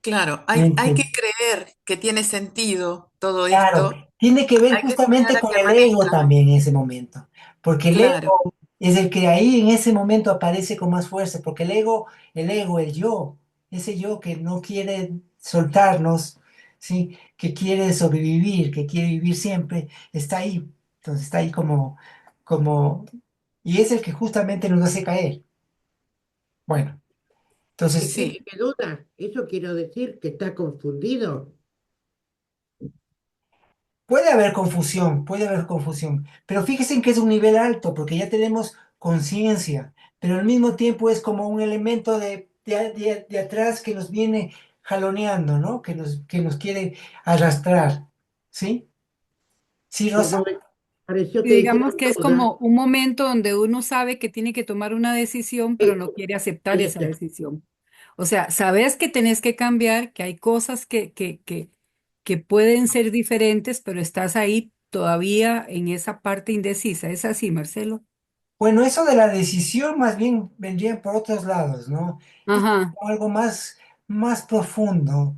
claro, hay mente. que creer que tiene sentido todo Claro, esto, tiene que ver hay que esperar justamente a con que el ego amanezca, también en ese momento, porque el claro, ego es el que ahí en ese momento aparece con más fuerza, porque el yo, ese yo que no quiere soltarnos, ¿sí? Que quiere sobrevivir, que quiere vivir siempre, está ahí, entonces está ahí como, y es el que justamente nos hace caer. Bueno, Que entonces sí, tiene duda, eso quiero decir que está confundido. puede haber confusión, pero fíjense en que es un nivel alto, porque ya tenemos conciencia, pero al mismo tiempo es como un elemento de atrás que nos viene jaloneando, ¿no? Que nos quiere arrastrar, ¿sí? Sí, Pero Rosa. me pareció Y que digamos dijeron que es duda. como un momento donde uno sabe que tiene que tomar una decisión, pero no quiere aceptar Ahí esa está. decisión. O sea, sabes que tenés que cambiar, que hay cosas que pueden ser diferentes, pero estás ahí todavía en esa parte indecisa. ¿Es así, Marcelo? Bueno, eso de la decisión más bien vendría por otros lados, ¿no? Es Ajá. como algo más profundo.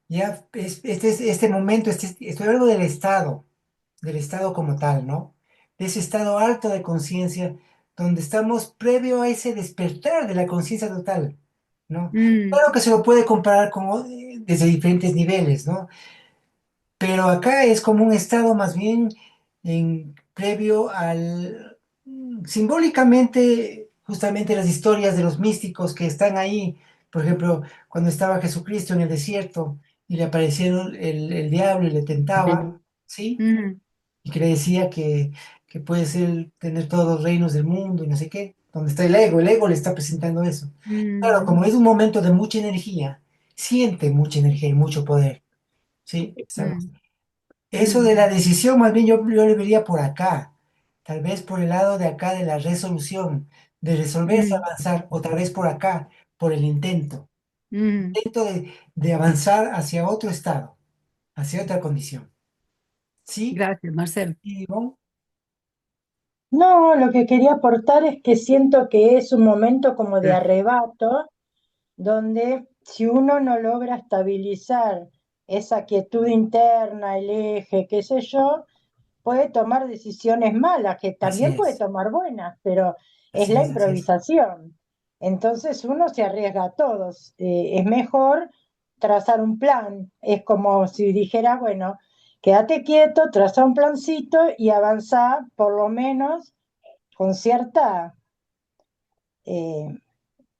Ya, este momento, estoy hablando del estado como tal, ¿no? De ese estado alto de conciencia, donde estamos previo a ese despertar de la conciencia total, ¿no? Mm, Claro que se lo puede comparar desde diferentes niveles, ¿no? Pero acá es como un estado más bien previo simbólicamente, justamente las historias de los místicos que están ahí, por ejemplo, cuando estaba Jesucristo en el desierto y le aparecieron el diablo y le tentaba, ¿sí? mm, Y que le decía que puede ser tener todos los reinos del mundo y no sé qué, donde está el ego le está presentando eso. Claro, mm, como es un momento de mucha energía, siente mucha energía y mucho poder, ¿sí? mm, Eso mm, de la decisión, más bien yo le vería por acá, tal vez por el lado de acá de la resolución, de resolverse, mm, avanzar, otra vez por acá, por el mm. intento de avanzar hacia otro estado, hacia otra condición. ¿Sí? Gracias, Marcelo. ¿Y Ivonne? No, lo que quería aportar es que siento que es un momento como de Gracias. arrebato, donde si uno no logra estabilizar esa quietud interna, el eje, qué sé yo, puede tomar decisiones malas, que también puede tomar buenas, pero es Así la es, así es. improvisación. Entonces uno se arriesga a todos. Es mejor trazar un plan. Es como si dijera, bueno, quédate quieto, traza un plancito y avanza por lo menos con cierta, eh,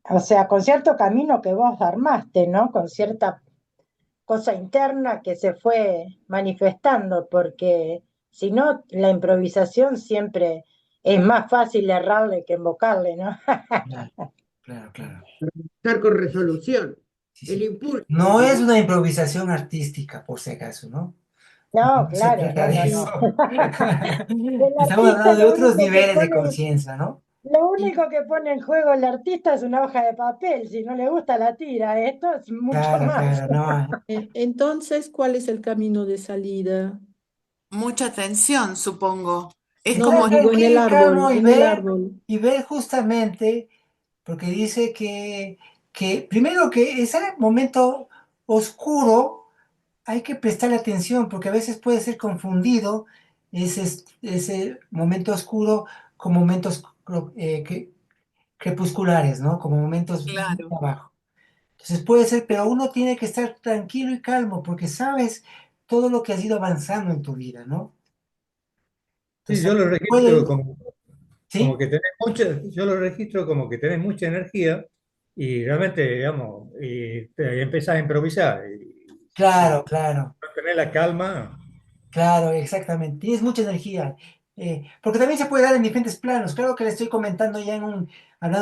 o sea, con cierto camino que vos armaste, ¿no? Con cierta cosa interna que se fue manifestando, porque Si no, la improvisación siempre es más fácil errarle que invocarle, ¿no? Claro, claro, claro. Estar con resolución, Sí, el sí. impulso. No es una improvisación artística, por si acaso, ¿no? No, No se claro, trata no, de no, eso. no. El Estamos artista hablando de otros niveles de conciencia, ¿no? lo Y, único que pone en juego el artista es una hoja de papel. Si no le gusta, la tira. Esto es mucho claro, más. claro, no. Entonces, ¿cuál es el camino de salida? Mucha tensión, supongo. Es No, Estar como, digo tranquilo y calmo en el árbol. y ver justamente, porque dice que primero que ese momento oscuro hay que prestarle atención, porque a veces puede ser confundido ese momento oscuro con momentos crepusculares, ¿no? Como momentos muy claro. abajo. Entonces puede ser, pero uno tiene que estar tranquilo y calmo, porque sabes todo lo que has ido avanzando en tu vida, ¿no? Sí, Entonces, yo lo registro puede, como ¿sí? que tenés mucha, yo lo registro como que tenés mucha energía y realmente, digamos, y te empezás a improvisar y Claro, claro. no tenés la calma. Claro, exactamente. Tienes mucha energía. Porque también se puede dar en diferentes planos. Claro que le estoy comentando ya hablando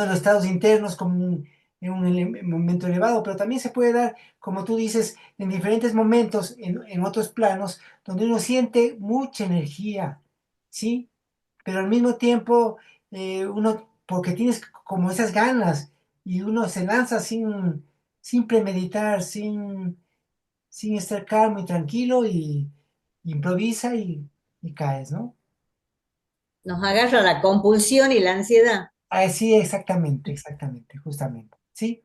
de los estados internos como en un momento elevado, pero también se puede dar, como tú dices, en diferentes momentos, en otros planos, donde uno siente mucha energía, ¿sí? Pero al mismo tiempo, uno, porque tienes como esas ganas y uno se lanza sin premeditar, sin estar calmo y tranquilo y improvisa y caes, ¿no? Nos agarra la compulsión y la ansiedad. Ah, sí, exactamente, exactamente, justamente, ¿sí?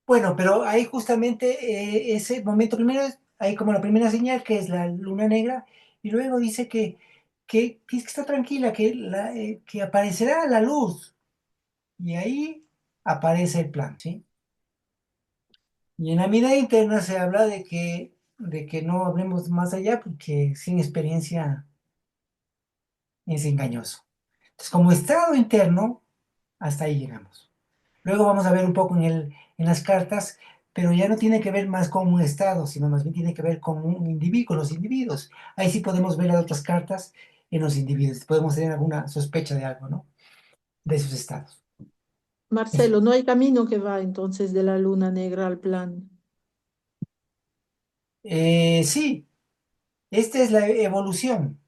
Bueno, pero ahí justamente ese momento primero, hay como la primera señal que es la luna negra y luego dice que tienes que estar tranquila, que aparecerá la luz y ahí aparece el plan, ¿sí? Y en la mirada interna se habla de que no hablemos más allá porque sin experiencia es engañoso. Entonces, como estado interno, hasta ahí llegamos. Luego vamos a ver un poco en las cartas, pero ya no tiene que ver más con un estado, sino más bien tiene que ver con un individuo, con los individuos. Ahí sí podemos ver las otras cartas en los individuos. Podemos tener alguna sospecha de algo, ¿no? De esos estados. Eso. Marcelo, no hay camino que va entonces de la luna negra al plan. Sí, esta es la evolución,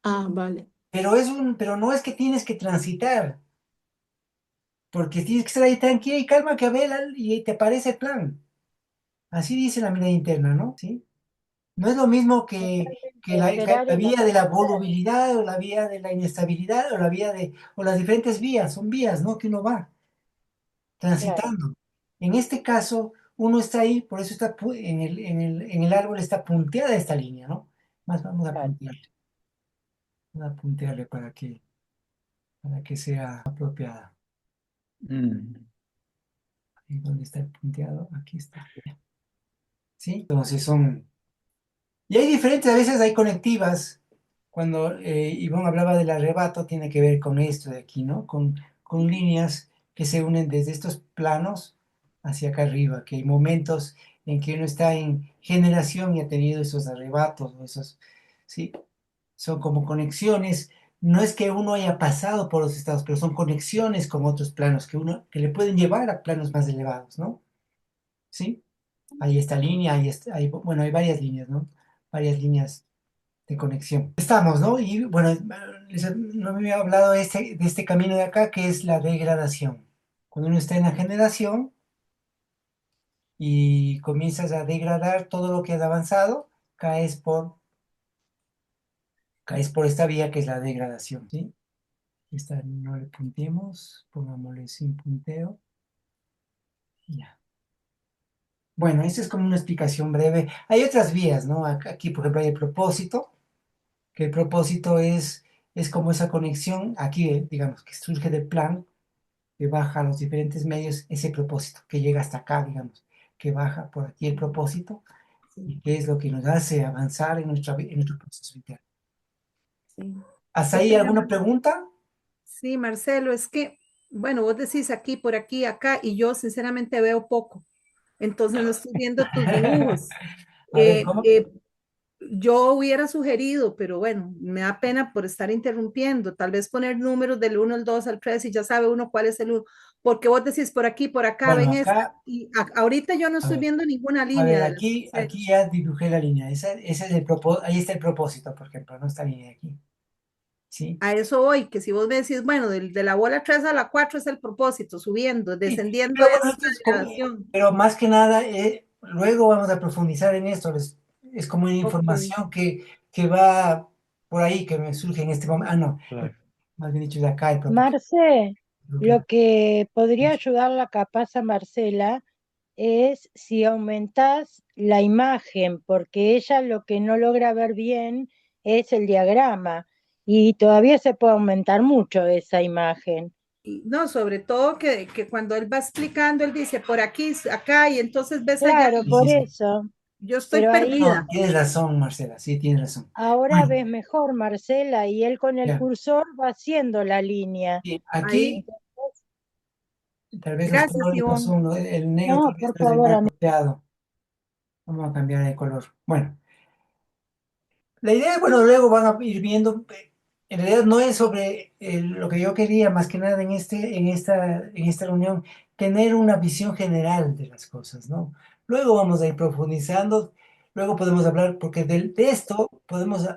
Ah, vale. pero no es que tienes que transitar, porque tienes que estar ahí tranquila y calma que a ver y te aparece el plan. Así dice la mirada interna, ¿no? ¿Sí? No es lo mismo que Esperar la y no vía de la responder. volubilidad o la vía de la inestabilidad o las diferentes vías, son vías, ¿no? Que uno va Claro, transitando. En este caso, uno está ahí, por eso está en el árbol está punteada esta línea, ¿no? Más claro. vamos a puntearle para que sea apropiada. Mm. ¿Y dónde está el punteado? Aquí está. ¿Sí? Entonces son. Y hay diferentes, a veces hay conectivas. Cuando Ivonne hablaba del arrebato, tiene que ver con esto de aquí, ¿no? Con líneas que se unen desde estos planos hacia acá arriba, que hay momentos en que uno está en generación y ha tenido esos arrebatos, o esos, ¿sí? Son como conexiones. No es que uno haya pasado por los estados, pero son conexiones con otros planos que le pueden llevar a planos más elevados, ¿no? ¿Sí? Hay esta línea, bueno, hay varias líneas, ¿no? Varias líneas de conexión. Estamos, ¿no? Y bueno, no me había hablado de este camino de acá, que es la degradación. Cuando uno está en la generación y comienzas a degradar todo lo que has avanzado, caes por esta vía que es la degradación, ¿sí? Esta no le punteemos, pongámosle sin punteo. Ya. Bueno, esta es como una explicación breve. Hay otras vías, ¿no? Aquí, por ejemplo, hay el propósito, que el propósito es como esa conexión, aquí, digamos, que surge del plan, que baja a los diferentes medios, ese propósito, que llega hasta acá, digamos, que baja por aquí el propósito, Sí, y que es lo que nos hace avanzar en nuestro proceso interno. sí. ¿Hasta Qué ahí pena, alguna pregunta? sí, Marcelo, es que, bueno, vos decís aquí, por aquí, acá, y yo sinceramente veo poco. Entonces no estoy viendo tus dibujos. A ver, Eh, ¿cómo? eh, yo hubiera sugerido, pero bueno, me da pena por estar interrumpiendo, tal vez poner números del 1 al 2 al 3 y ya sabe uno cuál es el 1, porque vos decís por aquí, por acá, Bueno, ven esta, acá, y ahorita yo no a estoy ver, viendo ninguna a ver, línea de las aquí terceras. ya dibujé la línea. Ese es el ahí está el propósito, por ejemplo, no está línea aquí. ¿Sí? A eso voy, que si vos me decís, bueno, de la bola 3 a la 4 es el propósito, subiendo, Sí, descendiendo pero es bueno, la degradación. pero más que nada, luego vamos a profundizar en esto. Es como una Ok. información que va por ahí, que me surge en este momento. Ah, no, Claro. más bien dicho, de acá el propósito. Marce, Lo que- lo que podría ayudarla capaz a Marcela es si aumentás la imagen, porque ella lo que no logra ver bien es el diagrama y todavía se puede aumentar mucho esa imagen. Y no, sobre todo que cuando él va explicando, él dice por aquí, acá, y entonces ves allá, Claro, Sí, por sí, sí. eso, yo estoy pero ahí No, perdida. tienes razón, Marcela, sí, tienes razón. ahora Bueno, ves mejor, Marcela, y él con el ya. cursor va haciendo la línea. Sí, Ahí, aquí, tal vez los gracias, colores no Ivonne. son, el negro No, tal vez por no es el favor, más amigo. apropiado. Vamos a cambiar de color. Bueno. La idea, bueno, luego van a ir viendo, en realidad no es sobre lo que yo quería, más que nada en esta reunión, tener una visión general de las cosas, ¿no? Luego vamos a ir profundizando, luego podemos hablar, porque de esto podemos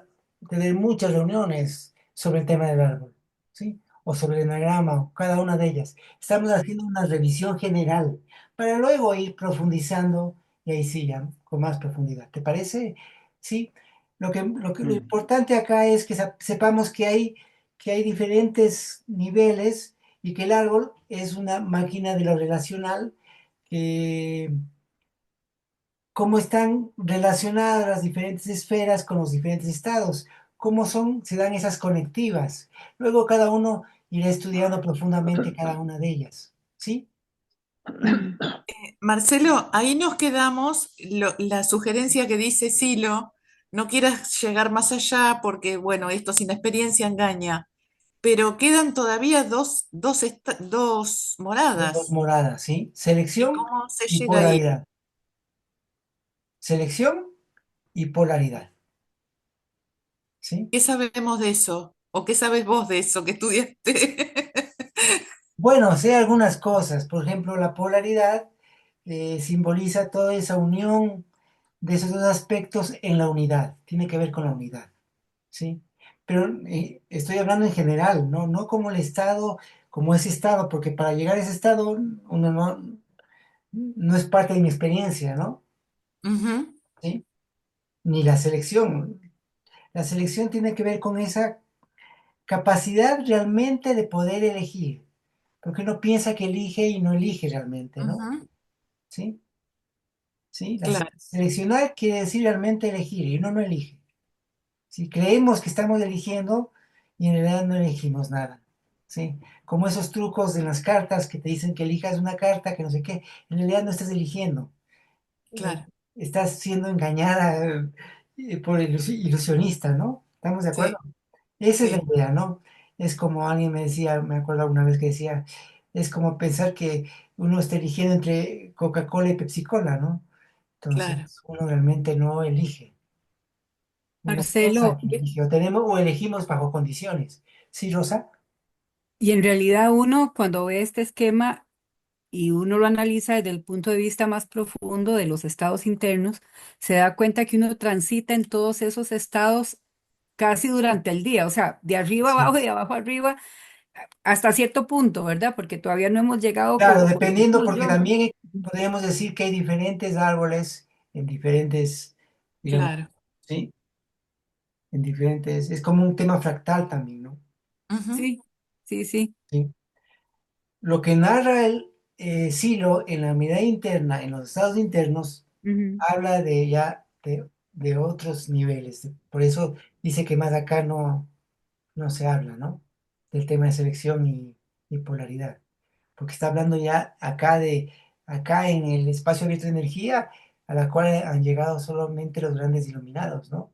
tener muchas reuniones sobre el tema del árbol, ¿sí? O sobre el enagrama, o cada una de ellas. Estamos haciendo una revisión general, para luego ir profundizando, y ahí sí, ya, con más profundidad. ¿Te parece? Sí. Lo Mm. importante acá es que sepamos que hay diferentes niveles y que el árbol es una máquina de lo relacional, que cómo están relacionadas las diferentes esferas con los diferentes estados, cómo se dan esas conectivas. Luego cada uno irá estudiando profundamente cada una de ellas, ¿sí? Marcelo, ahí nos quedamos, la sugerencia que dice Silo, no quieras llegar más allá porque, bueno, esto sin experiencia engaña, pero quedan todavía dos Dos moradas. moradas, ¿sí? ¿Y Selección cómo se y llega ahí? polaridad. Selección y polaridad, ¿sí? ¿Qué sabemos de eso? ¿O qué sabes vos de eso que estudiaste? Bueno, sé algunas cosas. Por ejemplo, la polaridad simboliza toda esa unión de esos dos aspectos en la unidad. Tiene que ver con la unidad, ¿sí? Pero estoy hablando en general, ¿no? No como el estado, como ese estado, porque para llegar a ese estado uno no es parte de mi experiencia, ¿no? Ujú, ¿Sí? Ni la selección. La selección tiene que ver con esa capacidad realmente de poder elegir, porque uno piensa que elige y no elige realmente, ¿no? ujú, ¿Sí? ¿Sí? claro, Seleccionar quiere decir realmente elegir y uno no elige. Si creemos que estamos eligiendo y en realidad no elegimos nada. ¿Sí? Como esos trucos de las cartas que te dicen que elijas una carta, que no sé qué, en realidad no estás eligiendo. Eh, claro, Estás siendo engañada por el ilusionista, ¿no? ¿Estamos de acuerdo? sí, Esa es la sí, idea, ¿no? Es como alguien me decía, me acuerdo alguna vez que decía, es como pensar que uno está eligiendo entre Coca-Cola y Pepsi-Cola, ¿no? claro. Entonces, uno realmente no elige. Uno piensa Marcelo, que elige, o tenemos, o elegimos bajo condiciones. ¿Sí, Rosa? y en realidad uno cuando ve este esquema y uno lo analiza desde el punto de vista más profundo de los estados internos, se da cuenta que uno transita en todos esos estados casi durante el día, o sea, de arriba Sí. abajo y de abajo arriba, hasta cierto punto, ¿verdad? Porque todavía no hemos llegado Claro, como, por dependiendo, ejemplo, porque yo. también podríamos decir que hay diferentes árboles en diferentes, digamos, Claro. ¿sí? En diferentes, es como un tema fractal también, ¿no? Ujú, Sí, sí, sí. Sí. Lo que narra el Silo en la mirada interna, en los estados internos, Ujú. habla de ya de otros niveles. Por eso dice que más acá no se habla, ¿no? Del tema de selección y polaridad. Porque está hablando ya acá en el espacio abierto de energía, a la cual han llegado solamente los grandes iluminados, ¿no?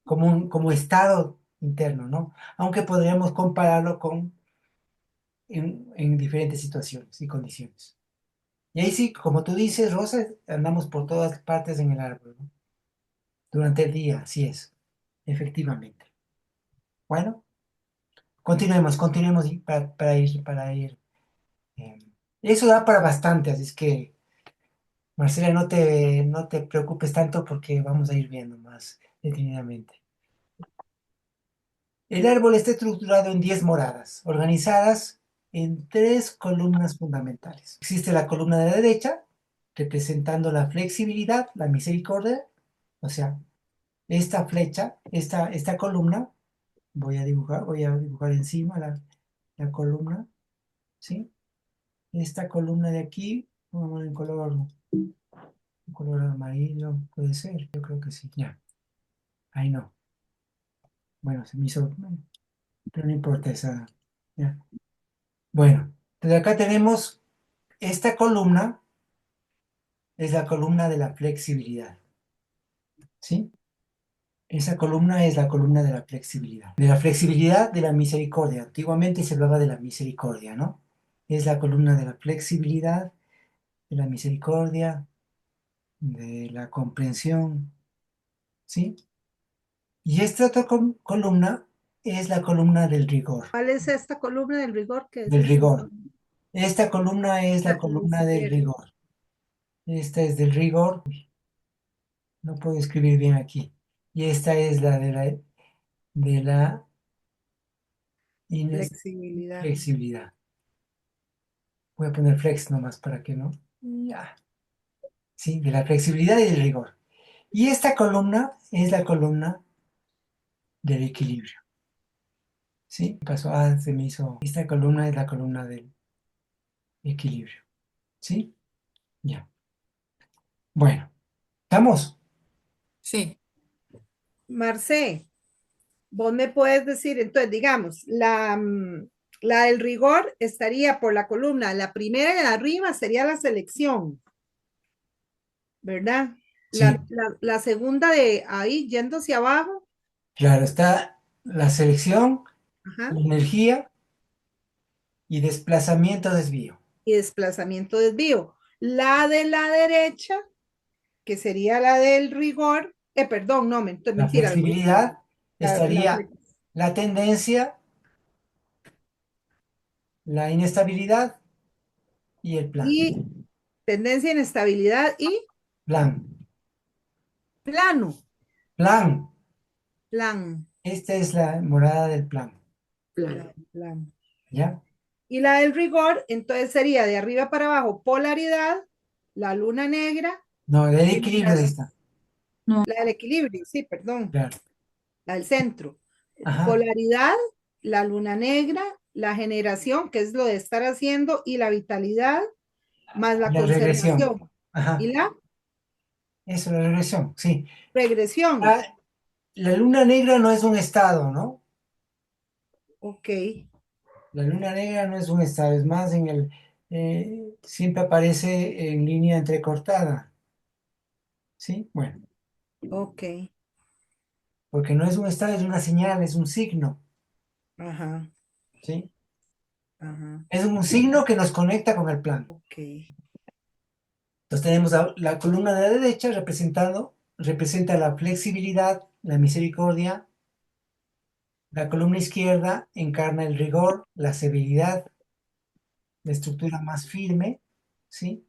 Como estado interno, ¿no? Aunque podríamos compararlo en diferentes situaciones y condiciones. Y ahí sí, como tú dices, Rosa, andamos por todas partes en el árbol, ¿no? durante el día, así es, efectivamente. Bueno, continuemos para ir. eh, Eso da para bastante, así es que, Marcela, no te preocupes tanto porque vamos a ir viendo más detenidamente. El árbol está estructurado en 10 moradas, organizadas en 3 columnas fundamentales. Existe la columna de la derecha, representando la flexibilidad, la misericordia, o sea, esta flecha, esta columna, voy a dibujar encima la columna, ¿sí? Esta columna de aquí, vamos en color amarillo, puede ser, yo creo que sí, ya. Ahí no. Bueno, se me hizo, pero no importa esa, ya. Bueno, desde acá tenemos esta columna, es la columna de la flexibilidad, ¿sí? Esa columna es la columna de la flexibilidad. De la flexibilidad de la misericordia. Antiguamente se hablaba de la misericordia, ¿no? Es la columna de la flexibilidad, de la misericordia, de la comprensión, ¿sí? Y esta otra columna es la columna del rigor. ¿Cuál es esta columna del rigor que Del decís? rigor. Esta columna es la La columna del izquierda. rigor. Esta es del rigor. Uy, no puedo escribir bien aquí. Y esta es la de la Flexibilidad. flexibilidad. Voy a poner flex nomás para que no. Ya. Sí, de la flexibilidad y del rigor. Y esta columna es la columna del equilibrio. ¿Sí? ¿Qué pasó? Se me hizo. Esta columna es la columna del equilibrio. ¿Sí? Ya. Bueno, ¿estamos? Sí, Marce, vos me puedes decir, entonces, digamos, la del rigor estaría por la columna, la primera de arriba sería la selección, ¿verdad? Sí. La segunda de ahí, yendo hacia abajo, Claro, está la selección, ajá, la energía y desplazamiento desvío. y desplazamiento desvío. La de la derecha, que sería la del rigor, perdón, no, La mentira, flexibilidad la, la estaría la tendencia, la inestabilidad y el plan. y tendencia, inestabilidad y Plan. plano, Plan. plan, Esta es la morada del plan. Plan. plan. ¿Ya? Y la del rigor, entonces sería de arriba para abajo, polaridad, la luna negra, No, del equilibrio de esta. la del equilibrio, sí, perdón, Claro. la del centro. Ajá. Polaridad, la luna negra, la generación, que es lo de estar haciendo, y la vitalidad, más la La regresión. conservación. Ajá. Y la Eso, la regresión, sí. regresión. La luna negra no es un estado, ¿no? Ok, La luna negra no es un estado, es más siempre aparece en línea entrecortada. ¿Sí? Bueno, ok, porque no es un estado, es una señal, es un signo. ajá, ¿Sí? ajá, Es un signo que nos conecta con el plan. ok. Entonces tenemos la columna de la derecha representa la flexibilidad, la misericordia. La columna izquierda encarna el rigor, la severidad, la estructura más firme, ¿sí?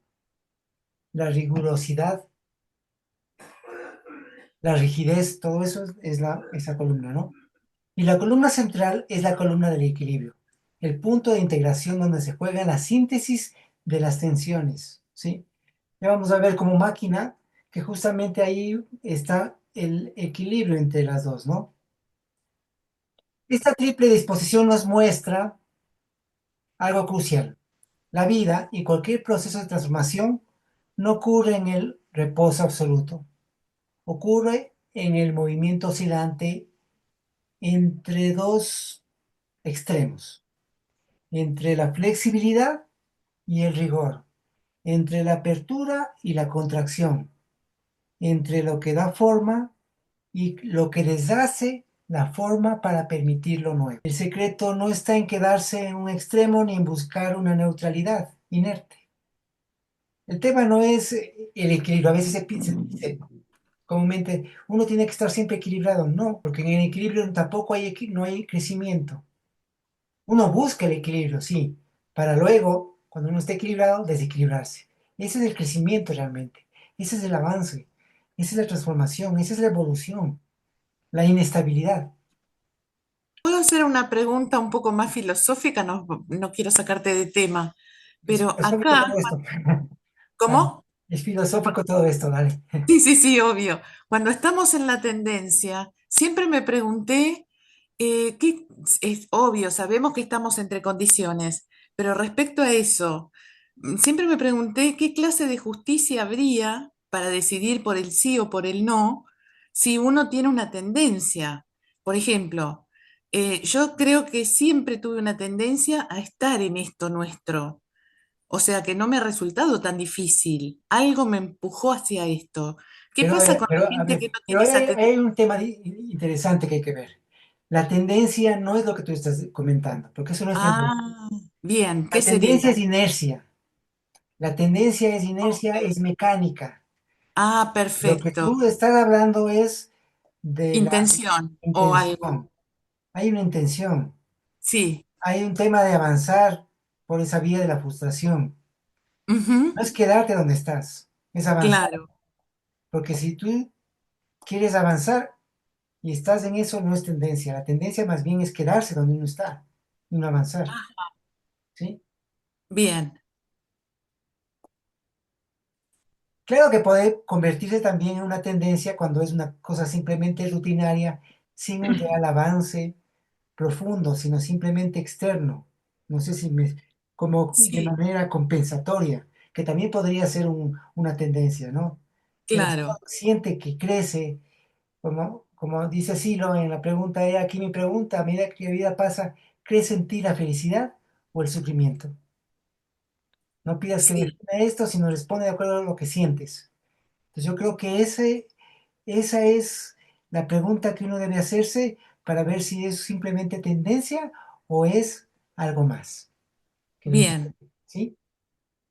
La rigurosidad, la rigidez, todo eso es esa columna, ¿no? Y la columna central es la columna del equilibrio, el punto de integración donde se juega la síntesis de las tensiones, ¿sí? Ya vamos a ver como máquina que justamente ahí está el equilibrio entre las dos, ¿no? Esta triple disposición nos muestra algo crucial. La vida y cualquier proceso de transformación no ocurre en el reposo absoluto, ocurre en el movimiento oscilante entre dos extremos, entre la flexibilidad y el rigor, entre la apertura y la contracción, entre lo que da forma y lo que deshace la forma para permitir lo nuevo. El secreto no está en quedarse en un extremo ni en buscar una neutralidad inerte. El tema no es el equilibrio. A veces se comúnmente uno tiene que estar siempre equilibrado. No, porque en el equilibrio tampoco no hay crecimiento. Uno busca el equilibrio, sí, para luego, cuando uno esté equilibrado, desequilibrarse. Ese es el crecimiento realmente. Ese es el avance. Esa es la transformación. Esa es la evolución. La inestabilidad. ¿Puedo hacer una pregunta un poco más filosófica? No, no quiero sacarte de tema, Es pero filosófico acá, todo esto. Dale. ¿cómo? Es filosófico todo esto, dale. Sí, sí, sí, obvio. Cuando estamos en la tendencia, siempre me pregunté, es obvio, sabemos que estamos entre condiciones, pero respecto a eso, siempre me pregunté qué clase de justicia habría para decidir por el sí o por el no si uno tiene una tendencia. Por ejemplo, yo creo que siempre tuve una tendencia a estar en esto nuestro. O sea que no me ha resultado tan difícil. Algo me empujó hacia esto. ¿Qué pasa con la A gente que ver, no pero tiene esa tendencia? hay un tema interesante que hay que ver. La tendencia no es lo que tú estás comentando, porque eso no es tendencia. Ah, bien, ¿qué La tendencia sería? es inercia. La tendencia es inercia, Ok. es mecánica. Ah, Lo que perfecto. tú estás hablando es de la Intención o algo. intención. Hay una intención. Sí. Hay un tema de avanzar por esa vía de la frustración. Ujú, No es quedarte donde estás, es avanzar. claro. Porque si tú quieres avanzar y estás en eso, no es tendencia. La tendencia más bien es quedarse donde uno está y no avanzar. ¿Sí? Bien. Claro que puede convertirse también en una tendencia cuando es una cosa simplemente rutinaria, sin un real avance profundo, sino simplemente externo. No sé si me, como de Sí, manera compensatoria, que también podría ser una tendencia, ¿no? Pero si uno claro. siente que crece, como dice Silo en la pregunta, aquí mi pregunta, a medida que la vida pasa, ¿crece en ti la felicidad o el sufrimiento? No pidas que Sí, defina esto, sino responde de acuerdo a lo que sientes. Entonces yo creo que esa es la pregunta que uno debe hacerse para ver si es simplemente tendencia o es algo más que lo bien. impulse, ¿sí?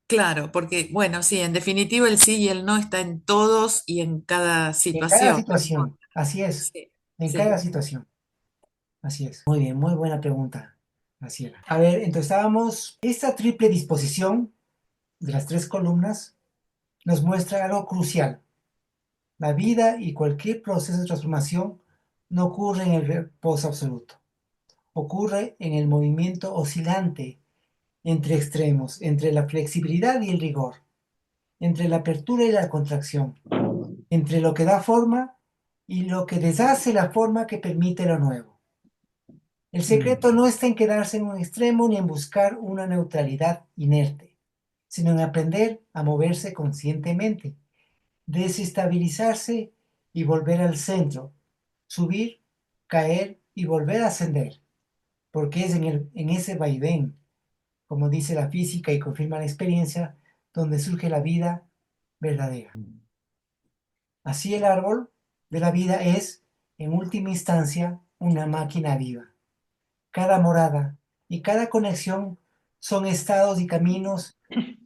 Claro, porque, bueno, sí, en definitiva el sí y el no está en todos y en cada En cada situación. situación, así es, Sí, en cada sí. situación, así es. Muy bien, muy buena pregunta, Graciela. A ver, entonces estábamos, esta triple disposición de las tres columnas nos muestra algo crucial. La vida y cualquier proceso de transformación no ocurre en el reposo absoluto, ocurre en el movimiento oscilante entre extremos, entre la flexibilidad y el rigor, entre la apertura y la contracción, entre lo que da forma y lo que deshace la forma que permite lo nuevo. El secreto no está en quedarse en un extremo ni en buscar una neutralidad inerte, sino en aprender a moverse conscientemente, desestabilizarse y volver al centro, subir, caer y volver a ascender, porque es en ese vaivén, como dice la física y confirma la experiencia, donde surge la vida verdadera. Así el árbol de la vida es, en última instancia, una máquina viva. Cada morada y cada conexión son estados y caminos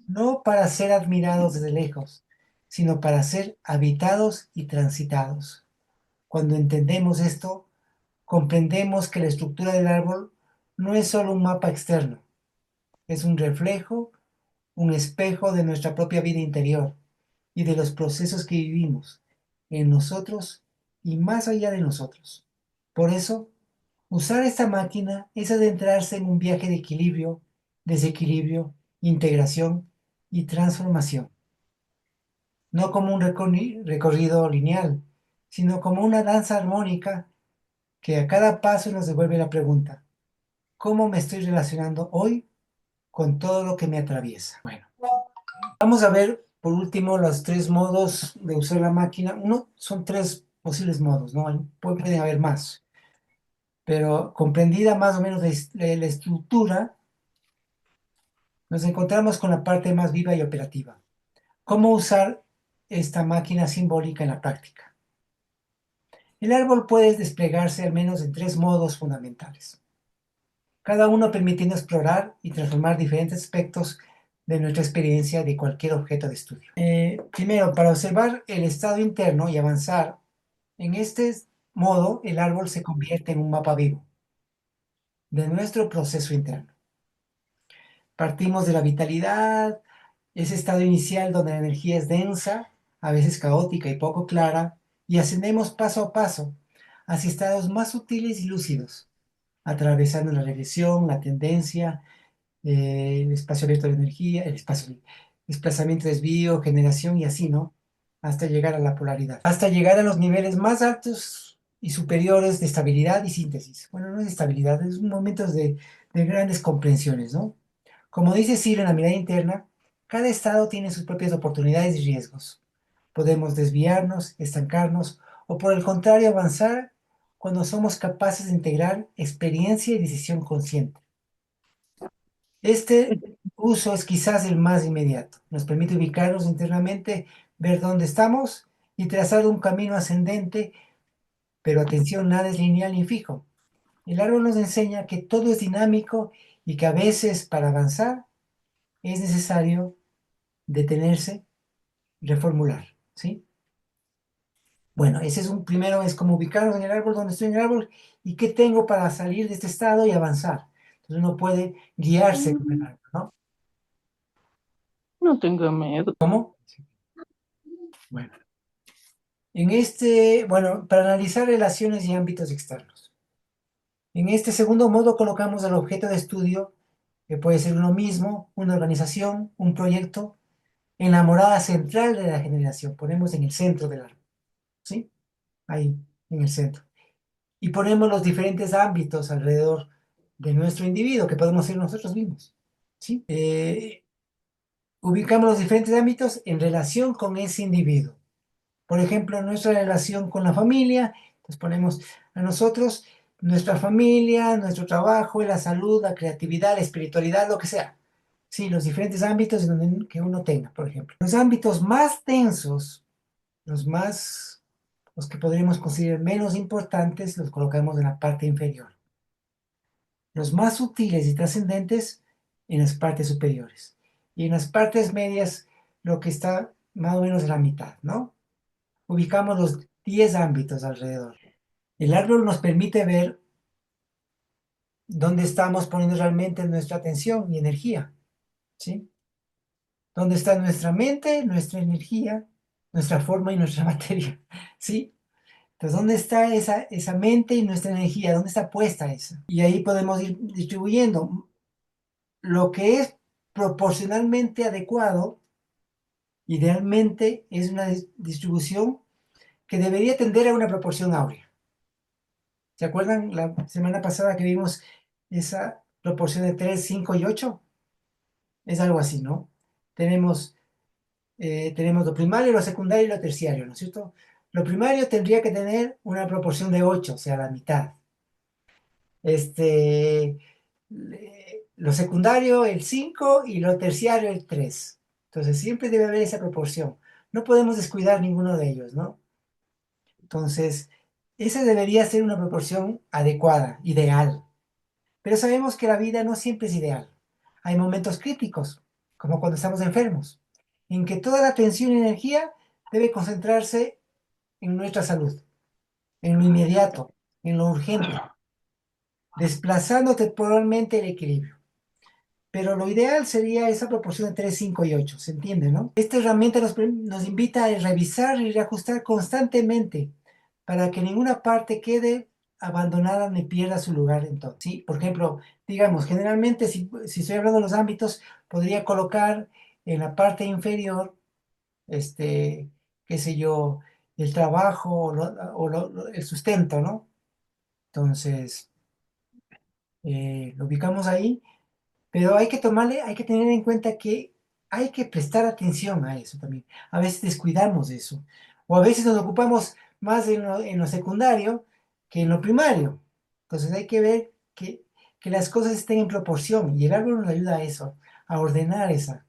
no para ser admirados desde lejos, sino para ser habitados y transitados. Cuando entendemos esto, comprendemos que la estructura del árbol no es solo un mapa externo, es un reflejo, un espejo de nuestra propia vida interior y de los procesos que vivimos en nosotros y más allá de nosotros. Por eso, usar esta máquina es adentrarse en un viaje de equilibrio, desequilibrio, integración y transformación, no como un recorrido lineal, sino como una danza armónica que a cada paso nos devuelve la pregunta, ¿cómo me estoy relacionando hoy con todo lo que me atraviesa? Bueno, vamos a ver por último los tres modos de usar la máquina. Uno, son tres posibles modos, ¿no? Pueden haber más, pero comprendida más o menos la estructura, nos encontramos con la parte más viva y operativa. ¿Cómo usar esta máquina simbólica en la práctica? El árbol puede desplegarse al menos en tres modos fundamentales, cada uno permitiendo explorar y transformar diferentes aspectos de nuestra experiencia de cualquier objeto de estudio. Primero, para observar el estado interno y avanzar, en este modo el árbol se convierte en un mapa vivo de nuestro proceso interno. Partimos de la vitalidad, ese estado inicial donde la energía es densa, a veces caótica y poco clara, y ascendemos paso a paso hacia estados más sutiles y lúcidos, atravesando la regresión, la tendencia, el espacio abierto de energía, el espacio, desplazamiento, desvío, generación y así, ¿no? Hasta llegar a la polaridad, hasta llegar a los niveles más altos y superiores de estabilidad y síntesis. Bueno, no es estabilidad, es momentos de grandes comprensiones, ¿no? Como dice Ciro en la mirada interna, cada estado tiene sus propias oportunidades y riesgos. Podemos desviarnos, estancarnos o por el contrario avanzar cuando somos capaces de integrar experiencia y decisión consciente. Este uso es quizás el más inmediato. Nos permite ubicarnos internamente, ver dónde estamos y trazar un camino ascendente, pero atención, nada es lineal ni fijo. El árbol nos enseña que todo es dinámico y que a veces para avanzar es necesario detenerse, reformular, ¿sí? Bueno, ese es un primero, es como ubicarnos en el árbol, donde estoy en el árbol y qué tengo para salir de este estado y avanzar. Entonces uno puede guiarse con el árbol, ¿no? No tenga miedo. ¿Cómo? Bueno, bueno, para analizar relaciones y ámbitos externos. En este segundo modo colocamos el objeto de estudio, que puede ser uno mismo, una organización, un proyecto, en la morada central de la generación. Ponemos en el centro del árbol, ¿sí? Ahí, en el centro. Y ponemos los diferentes ámbitos alrededor de nuestro individuo, que podemos ser nosotros mismos, ¿sí? Ubicamos los diferentes ámbitos en relación con ese individuo. Por ejemplo, nuestra relación con la familia, pues ponemos a nosotros, nuestra familia, nuestro trabajo, la salud, la creatividad, la espiritualidad, lo que sea. Sí, los diferentes ámbitos en donde, que uno tenga, por ejemplo. Los ámbitos más densos, los que podríamos considerar menos importantes, los colocamos en la parte inferior. Los más sutiles y trascendentes en las partes superiores. Y en las partes medias, lo que está más o menos en la mitad, ¿no? Ubicamos los 10 ámbitos alrededor. El árbol nos permite ver dónde estamos poniendo realmente nuestra atención y energía, ¿sí? Dónde está nuestra mente, nuestra energía, nuestra forma y nuestra materia, ¿sí? Entonces, ¿dónde está esa mente y nuestra energía? ¿Dónde está puesta esa? Y ahí podemos ir distribuyendo. Lo que es proporcionalmente adecuado, idealmente, es una distribución que debería tender a una proporción áurea. ¿Se acuerdan la semana pasada que vimos esa proporción de 3, 5 y 8? Es algo así, ¿no? Tenemos lo primario, lo secundario y lo terciario, ¿no es cierto? Lo primario tendría que tener una proporción de 8, o sea, la mitad. Lo secundario el 5 y lo terciario el 3. Entonces siempre debe haber esa proporción. No podemos descuidar ninguno de ellos, ¿no? Entonces, esa debería ser una proporción adecuada, ideal. Pero sabemos que la vida no siempre es ideal. Hay momentos críticos, como cuando estamos enfermos, en que toda la atención y energía debe concentrarse en nuestra salud, en lo inmediato, en lo urgente, desplazando temporalmente el equilibrio. Pero lo ideal sería esa proporción de 3, 5 y 8, ¿se entiende, no? Esta herramienta nos invita a revisar y reajustar constantemente para que ninguna parte quede abandonada ni pierda su lugar en todo, ¿sí? Por ejemplo, digamos, generalmente si estoy hablando de los ámbitos, podría colocar en la parte inferior, qué sé yo, el trabajo el sustento, ¿no? Entonces, lo ubicamos ahí. Pero hay que tener en cuenta que hay que prestar atención a eso también. A veces descuidamos eso. O a veces nos ocupamos más en lo secundario que en lo primario. Entonces hay que ver que las cosas estén en proporción. Y el árbol nos ayuda a eso, a ordenar esa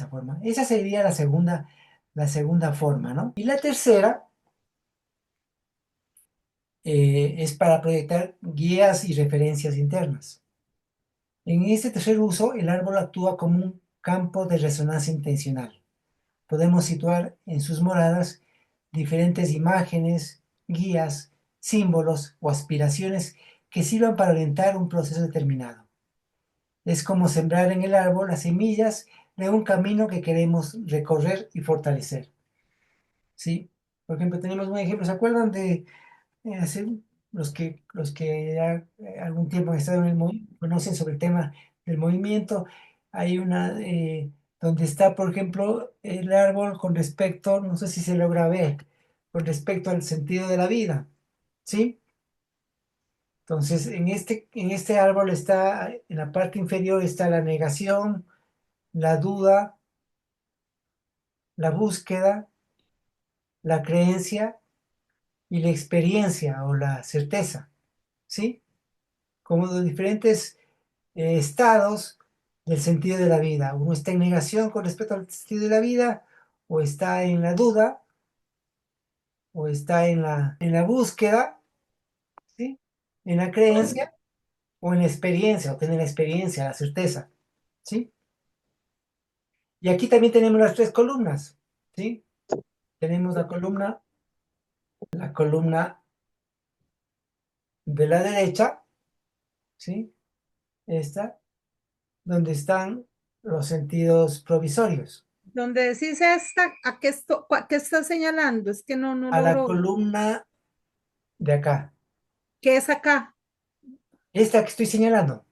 forma. Esa sería la segunda forma, ¿no? Y la tercera es para proyectar guías y referencias internas. En este tercer uso, el árbol actúa como un campo de resonancia intencional. Podemos situar en sus moradas diferentes imágenes, guías, símbolos o aspiraciones que sirvan para orientar un proceso determinado. Es como sembrar en el árbol las semillas de un camino que queremos recorrer y fortalecer. ¿Sí? Por ejemplo, tenemos un ejemplo, ¿se acuerdan de los que ya algún tiempo han estado en el conocen sobre el tema del movimiento? Hay una donde está, por ejemplo, el árbol con respecto, no sé si se logra ver, con respecto al sentido de la vida, ¿sí? Entonces, en este árbol está, en la parte inferior está la negación, la duda, la búsqueda, la creencia y la experiencia o la certeza, ¿sí? Como de diferentes estados del sentido de la vida. Uno está en negación con respecto al sentido de la vida, o está en la duda, o está en la búsqueda, ¿sí? En la creencia, o en la experiencia, o tiene la experiencia, la certeza, ¿sí? Y aquí también tenemos las tres columnas, ¿sí? Tenemos la columna de la derecha, ¿sí? Esta, donde están los sentidos provisorios. Donde decís esta, ¿qué está señalando? Es que no A la logro. columna de acá. ¿Qué es acá? Esta que estoy señalando.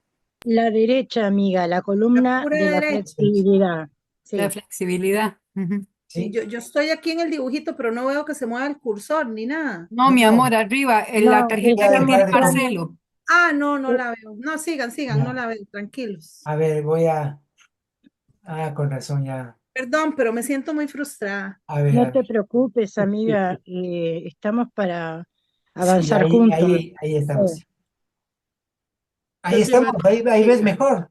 La derecha, amiga, la La columna pura de la derecha. flexibilidad. La Sí. flexibilidad. Ujú. Sí, ¿Sí? yo estoy aquí en el dibujito, pero no veo que se mueva el cursor ni nada. No, mi No, amor, arriba, en la No, voy tarjeta a que tiene dejar de Marcelo. Ah, no la veo. No, sigan, no Ya. la veo, tranquilos. A ver, con razón ya. Perdón, pero me siento muy frustrada. A ver, no te preocupes, amiga, estamos para Sí, avanzar ahí, juntos. ahí estamos. Sí. Ahí estamos, ahí ves mejor.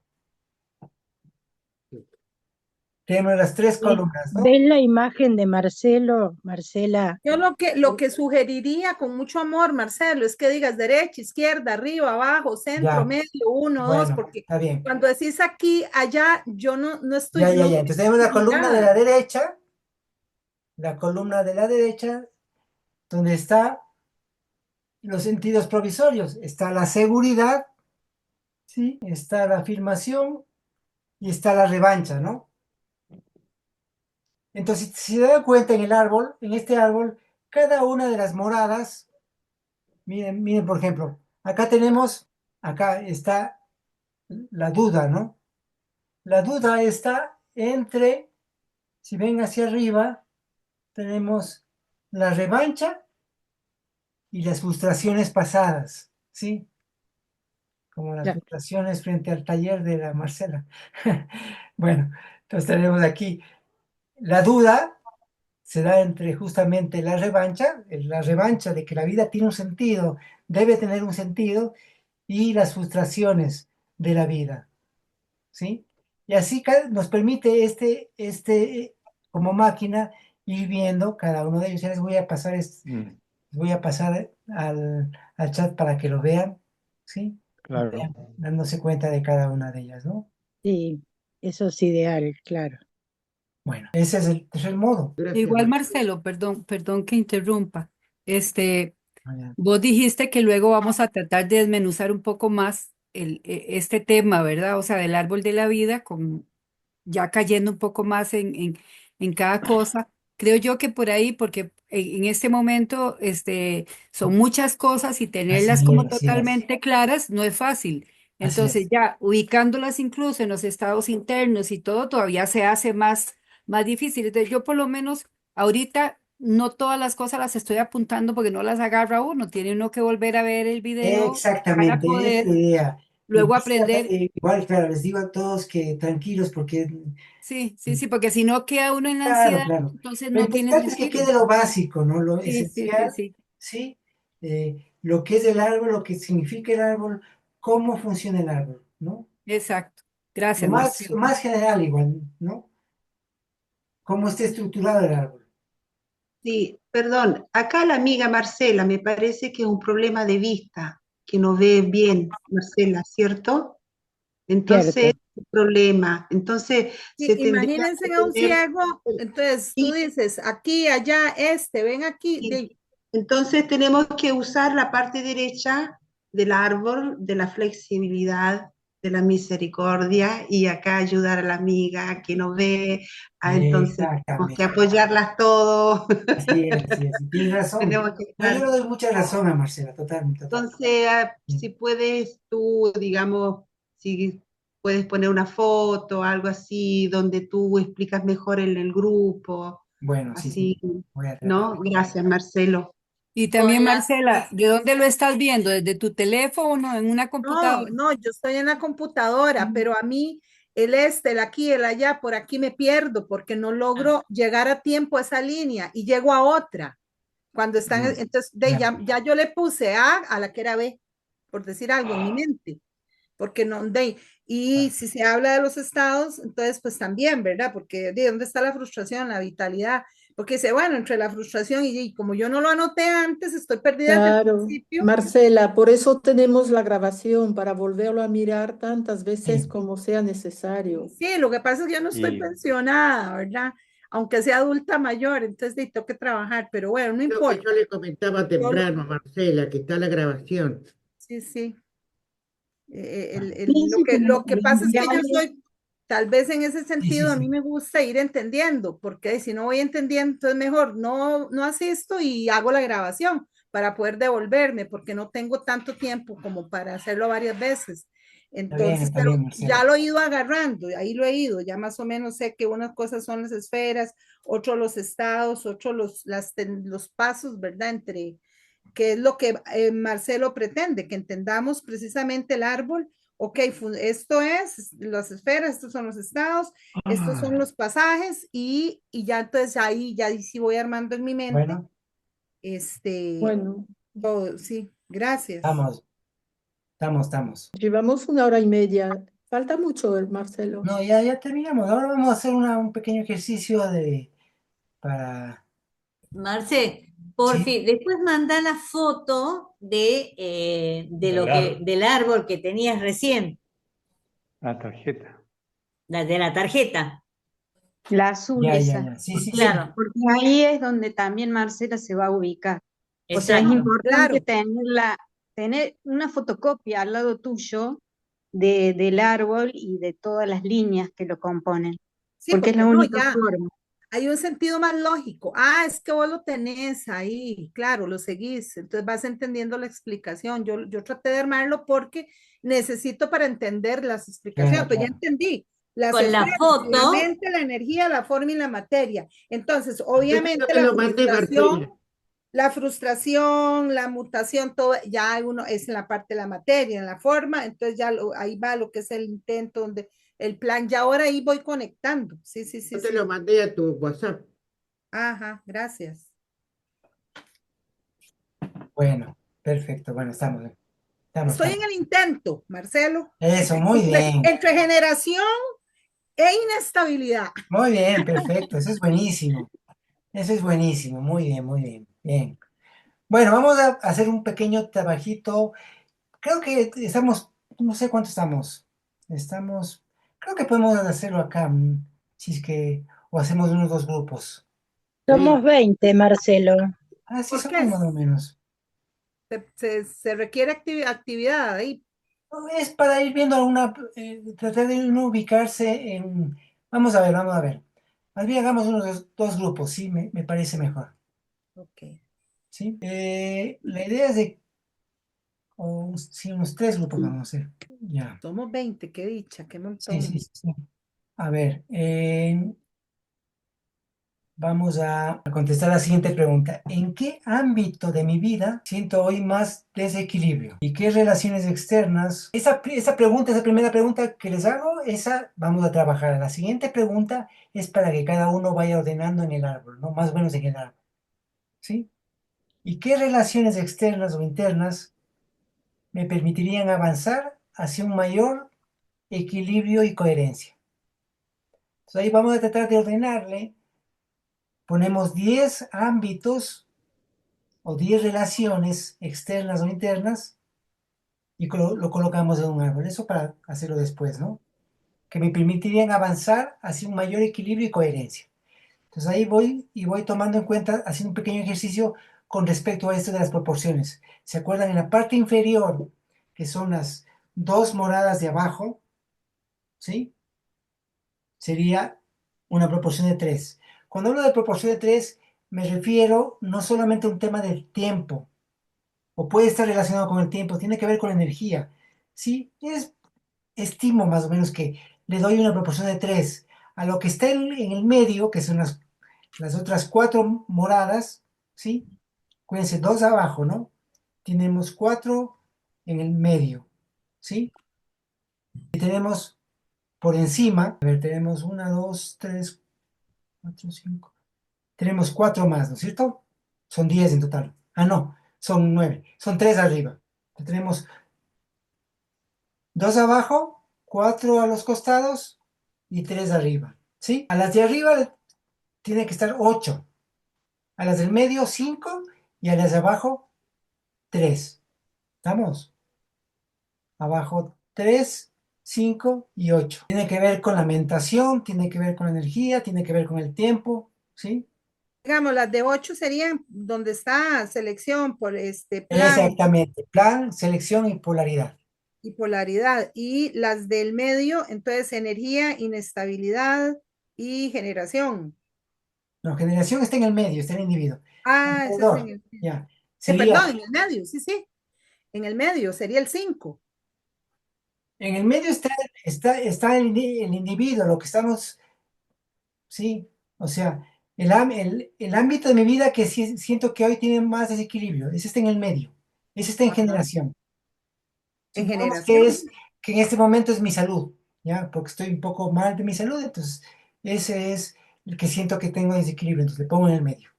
Tenemos las tres columnas, ¿no? ¿Ves la imagen de Marcelo, Marcela? Yo lo que sugeriría con mucho amor, Marcelo, es que digas derecha, izquierda, arriba, abajo, centro, Ya. medio, uno, dos, Bueno, porque está bien. cuando decís aquí, allá, yo no estoy, Ya. no Entonces tenemos la columna de mirada. la derecha, donde está los sentidos provisorios. Está la seguridad, ¿sí? Está la afirmación y está la revancha, ¿no? Entonces, si se dan cuenta en este árbol, cada una de las moradas, miren, por ejemplo, acá está la duda, ¿no? La duda está entre, si ven hacia arriba, tenemos la revancha y las frustraciones pasadas, ¿sí? Como las Ya. frustraciones frente al taller de la Marcela. Bueno, entonces tenemos aquí la duda se da entre justamente la revancha de que la vida tiene un sentido, debe tener un sentido, y las frustraciones de la vida, ¿sí? Y así nos permite como máquina, ir viendo cada uno de ellos. Ya les voy a pasar, voy a pasar al chat para que lo vean, ¿sí? Y Claro. vayan dándose cuenta de cada una de ellas, ¿no? Sí, eso es ideal, claro. Bueno, ese es el tercer modo. Gracias, Igual, Marcelo. Marcelo, perdón que interrumpa. Este, Ah, ya. vos dijiste que luego vamos a tratar de desmenuzar un poco más este tema, ¿verdad? O sea, del árbol de la vida, con ya cayendo un poco más en cada cosa. Creo yo que por ahí, porque en este momento son muchas cosas y Así tenerlas como es, así es. totalmente claras no es fácil. Así Entonces es. ya ubicándolas incluso en los estados internos y todo, todavía se hace más difícil. Entonces yo por lo menos ahorita no todas las cosas las estoy apuntando porque no las agarra uno. Tiene uno que volver a ver el video para Exactamente, esa es la poder idea. luego aprender. Igual, claro, les digo a todos que tranquilos, porque, Sí, porque si no queda uno en la claro, ansiedad, claro. entonces Lo no tiene importante es que sentido. quede lo básico, ¿no? Lo Sí, esencial, sí, ¿sí? Lo que es el árbol, lo que significa el árbol, cómo funciona el árbol, ¿no? exacto. Lo Gracias, más, Marcelo. lo más general igual, ¿no? Cómo está estructurado el árbol. Sí, perdón, acá la amiga Marcela me parece que es un problema de vista, que no ve bien, Marcela, ¿cierto? Entonces, Cierto. problema. Entonces, se tendría Imagínense que a un tener... ciego, entonces tú Y, dices, aquí, allá, ven aquí. y entonces tenemos que usar la parte derecha del árbol, de la flexibilidad, de la misericordia, y acá ayudar a la amiga que no ve, entonces tenemos que Exactamente. apoyarlas todo. Así es. Tienes razón. Tenemos que No, yo estar. le doy mucha razón a Marcela, totalmente. Entonces, si puedes tú, digamos, si puedes poner una foto, algo así, donde tú explicas mejor en el grupo, Bueno, sí. así, Voy a tratar. ¿no? Gracias, Marcelo. Y Con también, las, Marcela, ¿de dónde lo estás viendo? ¿Desde tu teléfono, en una computadora? No, yo estoy en la computadora, pero a mí el aquí, el allá, por aquí me pierdo porque no logro llegar a tiempo a esa línea y llego a otra. Cuando están, entonces ya yo le puse a la que era B, por decir algo en mi mente, porque no, y si se habla de los estados, entonces pues también, ¿verdad? Porque de dónde está la frustración, la vitalidad, porque dice, bueno, entre la frustración y como yo no lo anoté antes, estoy perdida desde el Claro, principio. Marcela, por eso tenemos la grabación, para volverlo a mirar tantas veces Sí. como sea necesario. Sí, lo que pasa es que yo no estoy Y pensionada, ¿verdad? Aunque sea adulta mayor, entonces tengo que trabajar, pero bueno, no Lo que importa. yo le comentaba Yo lo- temprano a Marcela, que está la grabación. sí, sí. Pienso que Lo que lo pasa es que ideal yo es, soy, tal vez en ese sentido, a mí Sí. me gusta ir entendiendo, porque si no voy entendiendo, entonces mejor no asisto y hago la grabación para poder devolverme, porque no tengo tanto tiempo como para hacerlo varias veces. Entonces, Está pero bien, ya Marcela. lo he ido agarrando, ahí lo he ido, ya más o menos sé que unas cosas son las esferas, otros los estados, otros los pasos, ¿verdad? Entre que es lo que Marcelo pretende, que entendamos precisamente el árbol. Ok, esto es las esferas, estos son los estados, estos son los pasajes y ya entonces ahí ya sí voy armando en mi mente. Bueno, Bueno, Todo, sí, gracias. estamos. llevamos 1 hora y media. Falta mucho, Marcelo. No, ya terminamos. Ahora vamos a hacer un pequeño ejercicio para... Marce, Sí, porfi, después manda la foto del árbol que tenías recién, la tarjeta. la de la tarjeta. La azul esa, ya. Sí. Claro, porque ahí es donde también Marcela se va a ubicar. O sea, es exacto. importante Claro, tener una fotocopia al lado tuyo del árbol y de todas las líneas que lo componen, sí, porque es porque la no, única ya forma. hay un sentido más lógico. Ah, es que vos lo tenés ahí, claro, lo seguís, entonces vas entendiendo la explicación. Yo traté de armarlo porque necesito para entender las explicaciones, pues ya claro. entendí. Las Con la esferas, la foto, mente, la energía, la forma y la materia. Entonces, Yo creo obviamente que lo mandé, Marcela. la frustración, la mutación, todo, ya uno es en la parte de la materia, en la forma, entonces ya ahí va lo que es el intento, donde el plan, ya ahora ahí voy conectando. Sí, sí, sí, Yo te lo sí. mandé a tu WhatsApp. Ajá, gracias. Bueno, perfecto. Bueno, Estoy estamos. en el intento, Marcelo, Eso, muy bien. entre generación e inestabilidad. Muy bien, perfecto. Eso es buenísimo. Muy bien. Bien. Bueno, vamos a hacer un pequeño trabajito. Creo que estamos, no sé cuánto estamos. Creo que podemos hacerlo acá, si es que, o hacemos unos dos grupos. Sí, somos 20, Marcelo. Sí, ¿Por somos qué? más o menos. Se requiere actividad ahí. Es para ir viendo tratar de uno ubicarse en, vamos a ver. Más bien hagamos unos dos grupos, sí, me parece mejor. Ok. ¿Sí? La idea es sí, unos tres grupos vamos a hacer. Ya. Somos 20, qué dicha, qué Sí. montón. A ver, vamos a contestar la siguiente pregunta. ¿En qué ámbito de mi vida siento hoy más desequilibrio? ¿Y qué relaciones externas? Esa pregunta, esa primera pregunta que les hago, esa vamos a trabajar. La siguiente pregunta es para que cada uno vaya ordenando en el árbol, ¿no? Más o menos en el árbol. ¿Sí? ¿Y qué relaciones externas o internas me permitirían avanzar hacia un mayor equilibrio y coherencia? Entonces ahí vamos a tratar de ordenarle. Ponemos 10 ámbitos o 10 relaciones externas o internas y lo colocamos en un árbol. Eso para hacerlo después, ¿no? que me permitirían avanzar hacia un mayor equilibrio y coherencia. Entonces ahí voy y voy tomando en cuenta, haciendo un pequeño ejercicio con respecto a esto de las proporciones. ¿Se acuerdan? En la parte inferior, que son las dos moradas de abajo, ¿sí? Sería una proporción de 3. Cuando hablo de proporción de 3, me refiero no solamente a un tema del tiempo, o puede estar relacionado con el tiempo, tiene que ver con la energía. ¿Sí? Estimo más o menos que le doy una proporción de 3 a lo que está en el medio, que son las otras 4 moradas, ¿sí? Cuídense, 2 abajo, ¿no? Tenemos 4 en el medio, ¿sí? Y tenemos por encima, a ver, tenemos 1, 2, 3, 4, 5. Tenemos 4 más, ¿no es cierto? Son 10 en total. Ah, no, son 9. Son 3 arriba. Entonces, tenemos 2 abajo, 4 a los costados y 3 arriba, ¿sí? A las de arriba tiene que estar 8. A las del medio, 5. Y a las de abajo, 3. ¿Estamos? Abajo, 3, 5 y 8. Tiene que ver con la mentación, tiene que ver con la energía, tiene que ver con el tiempo, ¿sí? Digamos, las de 8 serían donde está selección por plan Exactamente. Plan, selección y polaridad. y polaridad. Y las del medio, entonces energía, inestabilidad y generación. No, generación está en el medio, está en el individuo. Ah, ese es en Alrededor, el, ya. perdón, Sería, en el medio, sí, sí. En el medio sería el 5. en el medio está el individuo, lo que estamos, sí. O sea, el ámbito de mi vida que siento que hoy tiene más desequilibrio, ese está en el medio, ese está en Ajá. generación. En Supongamos generación. que en este momento es mi salud, ¿ya? Porque estoy un poco mal de mi salud, entonces ese es el que siento que tengo desequilibrio, entonces le pongo en el medio.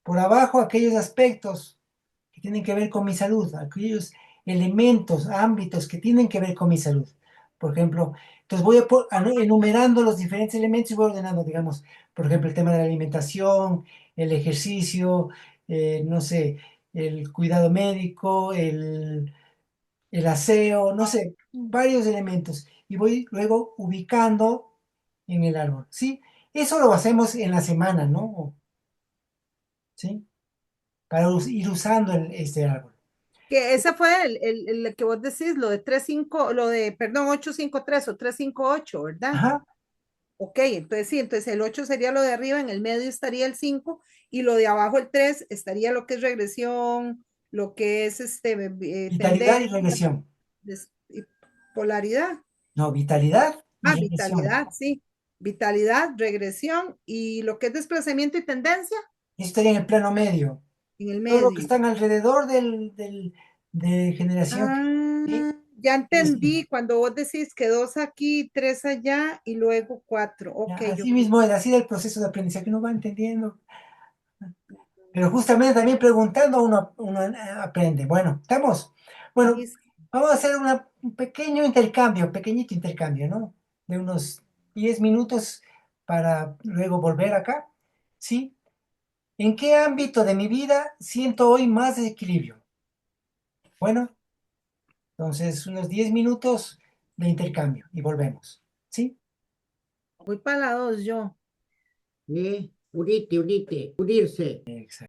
Por abajo, aquellos aspectos que tienen que ver con mi salud, aquellos elementos, ámbitos que tienen que ver con mi salud. Por ejemplo, entonces voy enumerando los diferentes elementos y voy ordenando, digamos, por ejemplo, el tema de la alimentación, el ejercicio, no sé, el cuidado médico, el aseo, no sé, varios elementos. Y voy luego ubicando en el árbol, ¿sí? Eso lo hacemos en la semana, ¿no? ¿Sí? Para ir usando este árbol. Que ese fue el que vos decís, lo de 3-5, lo de, perdón, 8-5-3 o 3-5-8, ¿verdad? Ajá. Ok, entonces sí, entonces el 8 sería lo de arriba, en el medio estaría el 5 y lo de abajo el 3 estaría lo que es regresión, lo que es Vitalidad y tendencia, regresión. y polaridad. No, vitalidad y Ah, regresión. vitalidad, sí. Vitalidad, regresión y lo que es desplazamiento y tendencia Eso estaría en el plano medio. en el Todo lo que medio. están alrededor de generación. ¿Sí? Ah, ya Sí. entendí cuando vos decís que 2 aquí, 3 allá y luego 4. Ya, Ok, así ok. mismo es, así del proceso de aprendizaje que uno va entendiendo. Pero justamente también preguntando uno aprende. Bueno, ¿estamos? Bueno, Listo. vamos a hacer un pequeño intercambio, pequeñito intercambio, ¿no? De unos 10 minutos para luego volver acá. ¿Sí? ¿En qué ámbito de mi vida siento hoy más desequilibrio? Bueno, entonces unos 10 minutos de intercambio y volvemos. ¿Sí? Voy para la 2 yo. Unite, unirse. Exacto.